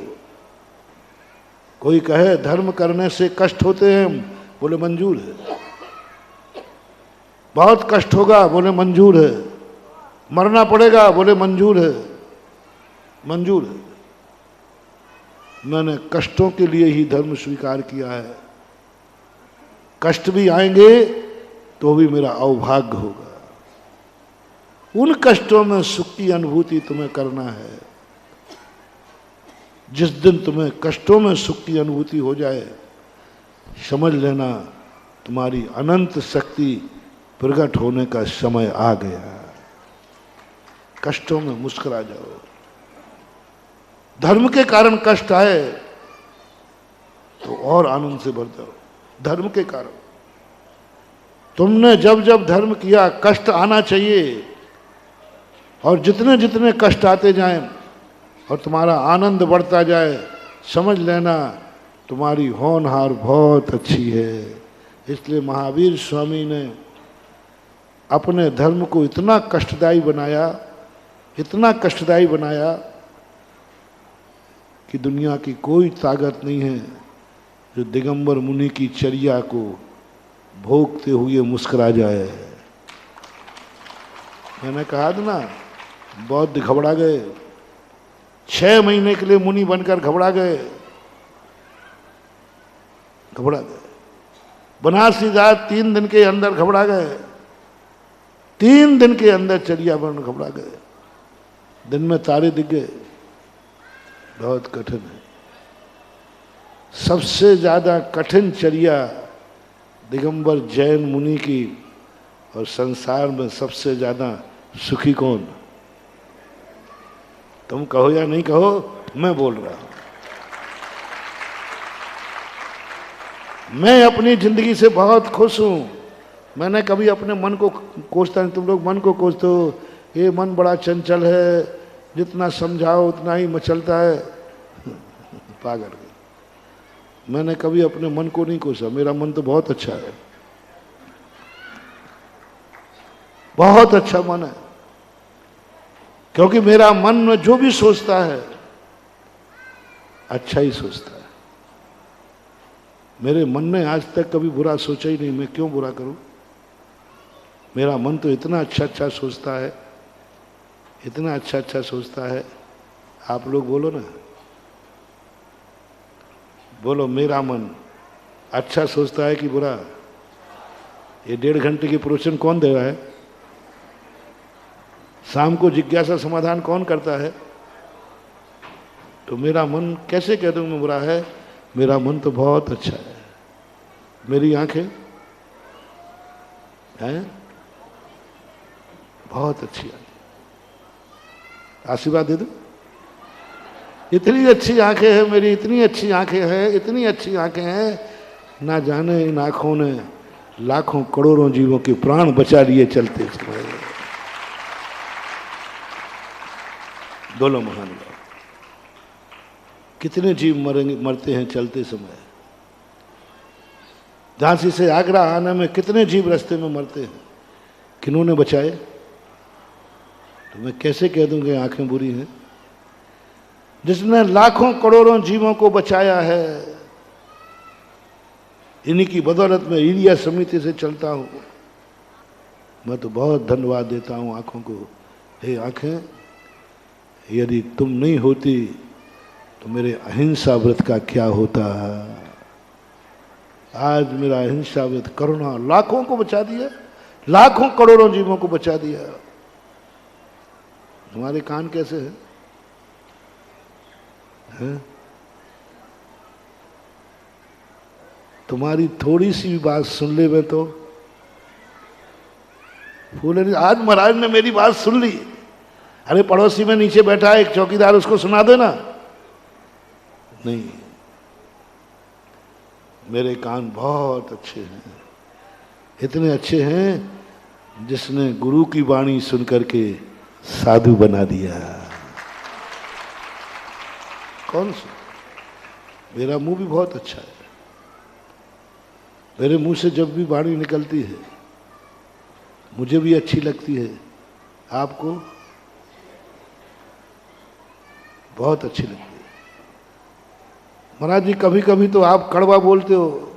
कोई कहे धर्म करने से कष्ट होते हैं, बोले मंजूर है। बहुत कष्ट होगा, बोले मंजूर है। मरना पड़ेगा, बोले मंजूर है, मंजूर है। मैंने कष्टों के लिए ही धर्म स्वीकार किया है। कष्ट भी आएंगे तो भी मेरा अवभाग्य होगा। उन कष्टों में सुख की अनुभूति तुम्हें करना है। जिस दिन तुम्हें कष्टों में सुख की अनुभूति हो जाए, समझ लेना तुम्हारी अनंत शक्ति प्रकट होने का समय आ गया। कष्टों में मुस्कुरा जाओ। धर्म के कारण कष्ट आए तो और आनंद से भर जाओ। धर्म के कारण तुमने जब जब धर्म किया, कष्ट आना चाहिए, और जितने जितने कष्ट आते जाएं और तुम्हारा आनंद बढ़ता जाए, समझ लेना तुम्हारी होनहार बहुत अच्छी है। इसलिए महावीर स्वामी ने अपने धर्म को इतना कष्टदायी बनाया, इतना कष्टदायी बनाया कि दुनिया की कोई ताकत नहीं है जो दिगंबर मुनि की चर्या को भोगते हुए मुस्कुरा जाए। मैंने कहा था ना, बौद्ध घबरा गए, 6 महीने के लिए मुनि बनकर घबरा गए, घबरा गए। बनारसी जात 3 दिन के अंदर घबरा गए, 3 दिन के अंदर चर्या बन घबरा गए। दिन में तारे दिख गए। बहुत कठिन है। सबसे ज्यादा कठिन चर्या दिगंबर जैन मुनि की, और संसार में सबसे ज्यादा सुखी कौन? तुम कहो या नहीं कहो, मैं बोल रहा हूं। मैं अपनी जिंदगी से बहुत खुश हूं। मैंने कभी अपने मन को कोसता नहीं। तुम लोग मन को कोसते हो, ये मन बड़ा चंचल है, जितना समझाओ उतना ही मचलता है। पागल। मैंने कभी अपने मन को नहीं कोसा। मेरा मन तो बहुत अच्छा है, बहुत अच्छा मन है, क्योंकि मेरा मन में जो भी सोचता है अच्छा ही सोचता है। मेरे मन ने आज तक कभी बुरा सोचा ही नहीं। मैं क्यों बुरा करूं? मेरा मन तो इतना अच्छा अच्छा सोचता है, इतना अच्छा अच्छा सोचता है। आप लोग बोलो ना, बोलो, मेरा मन अच्छा सोचता है कि बुरा? ये 1.5 घंटे की प्रवचन कौन दे रहा है? शाम को जिज्ञासा समाधान कौन करता है? तो मेरा मन कैसे कह दूं मैं बुरा है? मेरा मन तो बहुत अच्छा है। मेरी आंखें हैं बहुत अच्छी आंखें। आशीर्वाद दे दो। इतनी अच्छी आंखें हैं मेरी, इतनी अच्छी आंखें हैं, इतनी अच्छी आंखें हैं, ना जाने इन आंखों ने लाखों करोड़ों जीवों के प्राण बचा लिए चलते समय। बोलो महानुभाव, कितने जीव मरेंगे, मरते हैं चलते समय। झांसी से आगरा आने में कितने जीव रास्ते में मरते हैं, किन्होंने बचाए? तो मैं कैसे कह दूं कि आंखें बुरी हैं? जिसने लाखों करोड़ों जीवों को बचाया है, इन्हीं की बदौलत में इंडिया समिति से चलता हूं। मैं तो बहुत धन्यवाद देता हूं आंखों को। हे आंखें, यदि तुम नहीं होती तो मेरे अहिंसा व्रत का क्या होता है? आज मेरा अहिंसा व्रत करुणा लाखों को बचा दिया, लाखों करोड़ों जीवों को बचा दिया। तुम्हारे कान कैसे हैं? हैं? तुम्हारी थोड़ी सी भी बात सुन ले मैं तो फूले। आज महाराज ने मेरी बात सुन ली। अरे पड़ोसी में नीचे बैठा है एक चौकीदार, उसको सुना देना। नहीं, मेरे कान बहुत अच्छे हैं, इतने अच्छे हैं जिसने गुरु की वाणी सुन करके साधु बना दिया। कौन सा? मेरा मुंह भी बहुत अच्छा है। मेरे मुंह से जब भी वाणी निकलती है मुझे भी अच्छी लगती है, आपको बहुत अच्छी लगती है। महाराज जी कभी कभी तो आप कड़वा बोलते हो।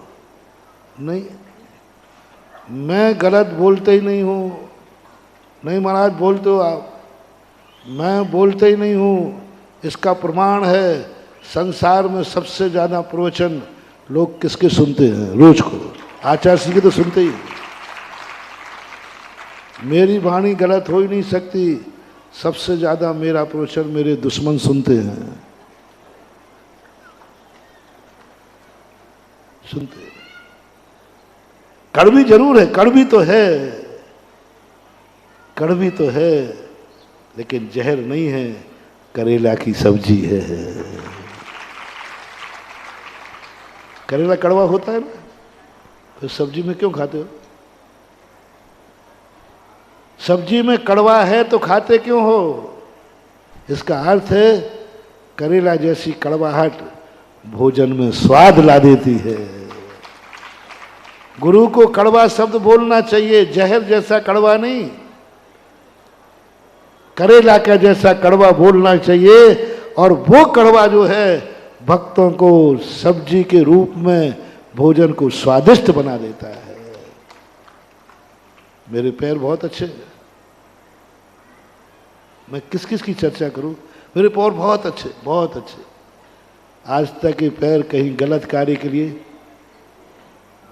नहीं, मैं गलत बोलते ही नहीं हूँ। नहीं महाराज बोलते हो आप, मैं बोलते ही नहीं हूँ। इसका प्रमाण है संसार में सबसे ज़्यादा प्रवचन लोग किसके सुनते हैं रोज को? आचार्य जी के तो सुनते ही। मेरी वाणी गलत हो ही नहीं सकती। सबसे ज़्यादा मेरा प्रवचन मेरे दुश्मन सुनते हैं, सुनते हैं। कड़वी जरूर है, कड़वी तो है, कड़वी तो है, लेकिन जहर नहीं है, करेला की सब्जी है। करेला कड़वा होता है ना, तो सब्जी में क्यों खाते हो? सब्जी में कड़वा है तो खाते क्यों हो? इसका अर्थ है करेला जैसी कड़वाहट भोजन में स्वाद ला देती है। गुरु को कड़वा शब्द बोलना चाहिए, जहर जैसा कड़वा नहीं, करेला का जैसा कड़वा बोलना चाहिए। और वो कड़वा जो है भक्तों को सब्जी के रूप में भोजन को स्वादिष्ट बना देता है। मेरे पैर बहुत अच्छे हैं, मैं किस किस की चर्चा करूं? मेरे पैर बहुत अच्छे, बहुत अच्छे। आज तक ये पैर कहीं गलत कार्य के लिए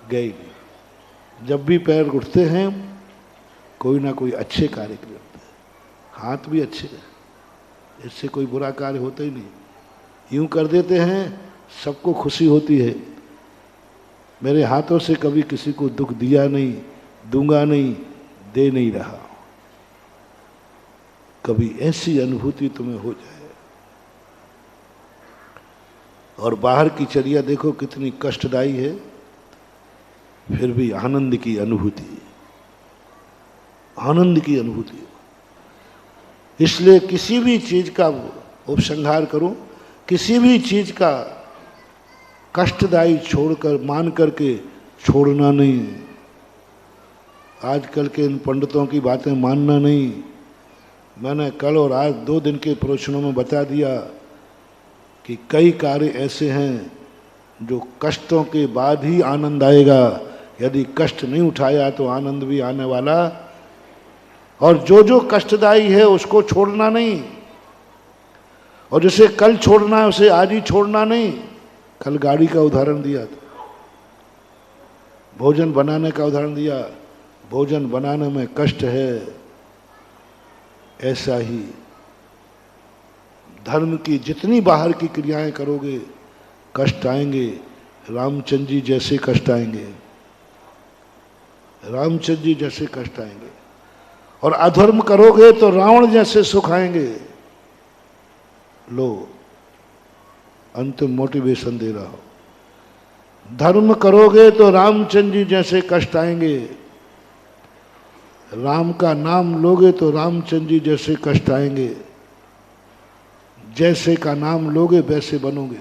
गए नहीं। जब भी पैर उठते हैं कोई ना कोई अच्छे कार्य के लिए उठते हैं। हाथ भी अच्छे हैं, इससे कोई बुरा कार्य होता ही नहीं। यूं कर देते हैं, सबको खुशी होती है। मेरे हाथों से कभी किसी को दुख दिया नहीं, दूंगा नहीं, दे नहीं रहा। कभी ऐसी अनुभूति तुम्हें हो जाए। और बाहर की चर्या देखो कितनी कष्टदायी है, फिर भी आनंद की अनुभूति, आनंद की अनुभूति। इसलिए किसी भी चीज का उपसंहार करो, किसी भी चीज का कष्टदायी छोड़कर मान करके छोड़ना नहीं। आजकल के इन पंडितों की बातें मानना नहीं। मैंने कल और आज 2 दिन के प्रवचनों में बता दिया कि कई कार्य ऐसे हैं जो कष्टों के बाद ही आनंद आएगा। यदि कष्ट नहीं उठाया तो आनंद भी आने वाला। और जो जो कष्टदायी है उसको छोड़ना नहीं, और जिसे कल छोड़ना है उसे आज ही छोड़ना नहीं। कल गाड़ी का उदाहरण दिया था, भोजन बनाने का उदाहरण दिया। भोजन बनाने में कष्ट है, ऐसा ही धर्म की जितनी बाहर की क्रियाएं करोगे कष्ट आएंगे। रामचंद्र जी जैसे कष्ट आएंगे, रामचंद्र जी जैसे कष्ट आएंगे। और अधर्म करोगे तो रावण जैसे सुख आएंगे। लो, अंतिम मोटिवेशन दे रहा हूं। धर्म करोगे तो रामचंद्र जी जैसे कष्ट आएंगे। राम का नाम लोगे तो रामचंद्र जी जैसे कष्ट आएंगे। जैसे का नाम लोगे वैसे बनोगे।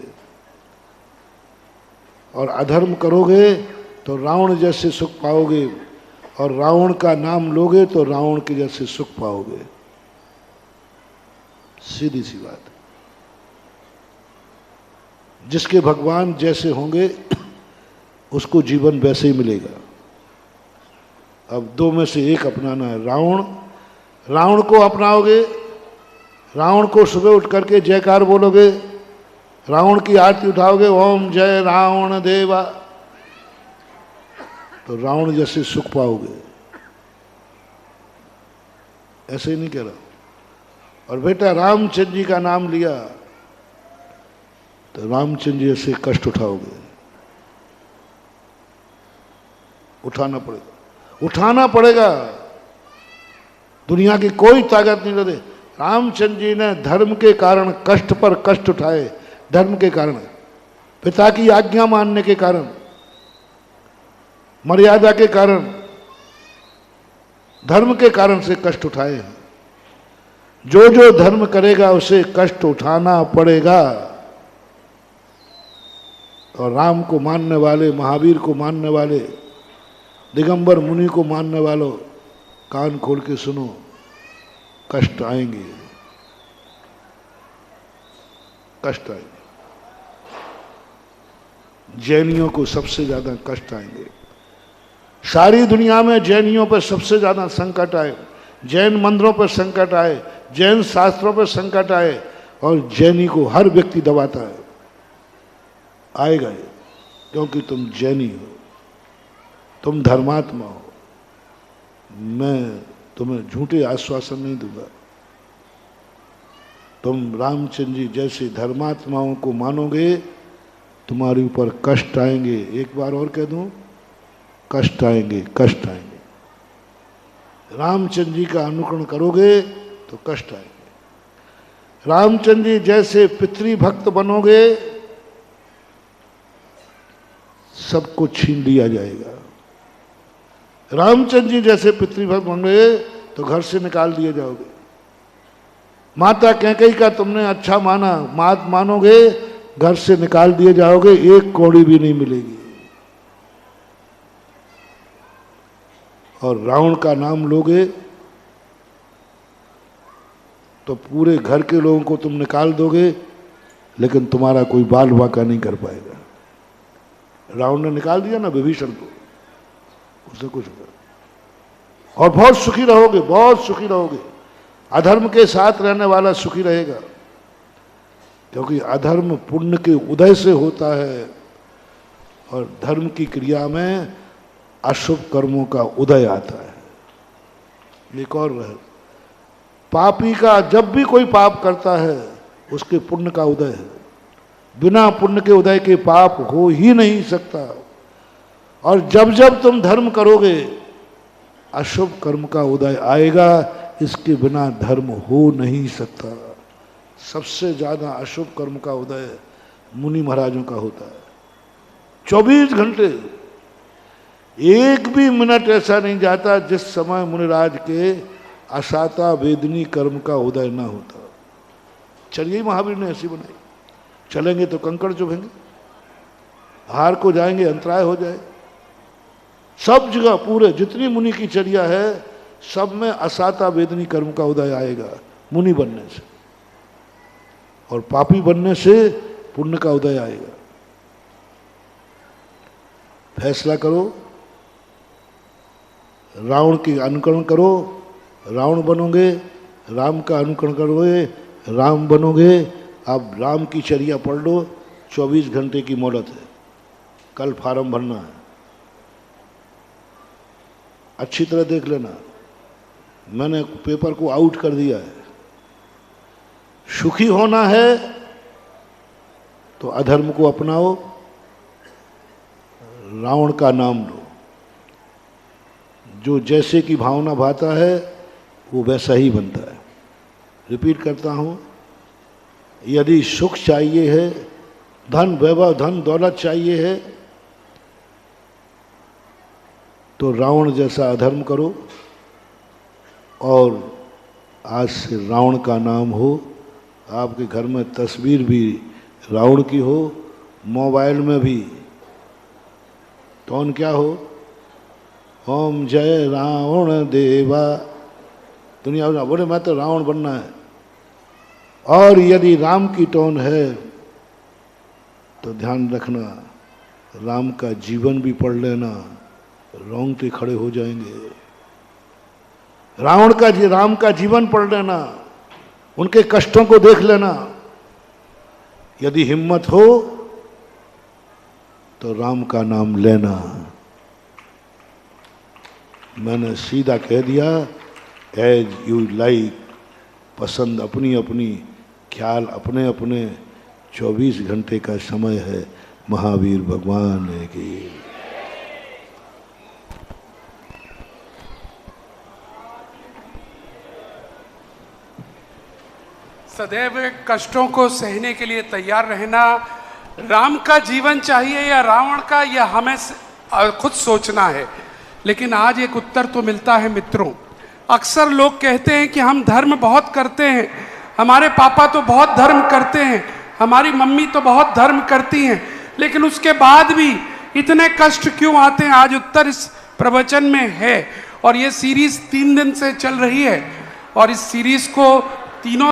और अधर्म करोगे तो रावण जैसे सुख पाओगे, और रावण का नाम लोगे तो रावण के जैसे सुख पाओगे। सीधी सी बात। जिसके भगवान जैसे होंगे उसको जीवन वैसे ही मिलेगा। अब दो में से एक अपनाना है। रावण को अपनाओगे, रावण को सुबह उठ करके जयकार बोलोगे, रावण की आरती उठाओगे, ओम जय रावण देवा, तो रावण जैसे सुख पाओगे। ऐसे ही नहीं कह रहा। और बेटा रामचंद्र जी का नाम लिया तो रामचंद्र जी जैसे कष्ट उठाओगे। उठाना पड़ेगा। दुनिया की कोई ताकत नहीं दे। रामचंद्र जी ने धर्म के कारण कष्ट पर कष्ट उठाए, धर्म के कारण, पिता की आज्ञा मानने के कारण, मर्यादा के कारण, धर्म के कारण से कष्ट उठाए हैं। जो जो धर्म करेगा उसे कष्ट उठाना पड़ेगा। और राम को मानने वाले, महावीर को मानने वाले, दिगंबर मुनि को मानने वालों, कान खोल के सुनो, कष्ट आएंगे, कष्ट आएंगे। जैनियों को सबसे ज्यादा कष्ट आएंगे। सारी दुनिया में जैनियों पर सबसे ज्यादा संकट आए, जैन मंदिरों पर संकट आए, जैन शास्त्रों पर संकट आए, और जैनी को हर व्यक्ति दबाता है। आएगा ये, क्योंकि तुम जैनी हो, तुम धर्मात्मा हो। मैं तुम्हें झूठे आश्वासन नहीं दूंगा। तुम रामचंद्र जी जैसे धर्मात्माओं को मानोगे, तुम्हारे ऊपर कष्ट आएंगे। एक बार और कह दूं, कष्ट आएंगे, कष्ट आएंगे। रामचंद्र जी का अनुकरण करोगे तो कष्ट आएंगे। रामचंद्र जी जैसे पितृभक्त बनोगे, सब कुछ छीन लिया जाएगा। रामचंद्र जी जैसे पितृभक्त बनोगे तो घर से निकाल दिए जाओगे। माता कैकेयी का तुमने अच्छा माना, मात मानोगे, घर से निकाल दिए जाओगे, एक कौड़ी भी नहीं मिलेगी। और रावण का नाम लोगे तो पूरे घर के लोगों को तुम निकाल दोगे, लेकिन तुम्हारा कोई बाल बाका नहीं कर पाएगा। रावण ने निकाल दिया ना विभीषण को, उससे कुछ होगा। और बहुत सुखी रहोगे, बहुत सुखी रहोगे। अधर्म के साथ रहने वाला सुखी रहेगा, क्योंकि अधर्म पुण्य के उदय से होता है, और धर्म की क्रिया में अशुभ कर्मों का उदय आता है। एक और रह, पापी का जब भी कोई पाप करता है उसके पुण्य का उदय है। बिना पुण्य के उदय के पाप हो ही नहीं सकता। और जब जब तुम धर्म करोगे अशुभ कर्म का उदय आएगा, इसके बिना धर्म हो नहीं सकता। सबसे ज्यादा अशुभ कर्म का उदय मुनि महाराजों का होता है। 24 घंटे, एक भी मिनट ऐसा नहीं जाता जिस समय मुनिराज के असाता वेदनी कर्म का उदय ना होता। चलिए महावीर ने ऐसी बनाई। चलेंगे तो कंकड़ चुभेंगे, हार को जाएंगे, अंतराय हो जाए। सब जगह पूरे जितनी मुनि की चर्या है, सब में असाता वेदनी कर्म का उदय आएगा मुनि बनने से, और पापी बनने से पुण्य का उदय आएगा। फैसला करो, रावण की अनुकरण करो, रावण बनोगे, राम का अनुकरण करोगे, राम बनोगे। अब राम की चर्या पढ़ लो, 24 घंटे की मोहलत है, कल फार्म भरना है। अच्छी तरह देख लेना, मैंने पेपर को आउट कर दिया है। सुखी होना है तो अधर्म को अपनाओ, रावण का नाम लो। जो जैसे की भावना भाता है वो वैसा ही बनता है। रिपीट करता हूँ, यदि सुख चाहिए है, धन वैभव धन दौलत चाहिए है, तो रावण जैसा अधर्म करो, और आज से रावण का नाम हो। आपके घर में तस्वीर भी रावण की हो, मोबाइल में भी टोन क्या हो, ओम जय रावण देवा। दुनिया बोले मैं तो रावण बनना है, और यदि राम की टोन है तो ध्यान रखना, राम का जीवन भी पढ़ लेना, रोंगटे खड़े हो जाएंगे। राम का जीवन पढ़ लेना, उनके कष्टों को देख लेना। यदि हिम्मत हो तो राम का नाम लेना। मैंने सीधा कह दिया, एज यू लाइक, पसंद अपनी अपनी, ख्याल अपने अपने। 24 घंटे का समय है, महावीर भगवान की। सदैव कष्टों को सहने के लिए तैयार रहना। राम का जीवन चाहिए या रावण का, यह हमें खुद सोचना है। लेकिन आज एक उत्तर तो मिलता है मित्रों। अक्सर लोग कहते हैं कि हम धर्म बहुत करते हैं, हमारे पापा तो बहुत धर्म करते हैं, हमारी मम्मी तो बहुत धर्म करती हैं, लेकिन उसके बाद भी इतने कष्ट क्यों आते हैं? आज उत्तर इस प्रवचन में है। और ये सीरीज 3 दिन से चल रही है और इस सीरीज को तीनों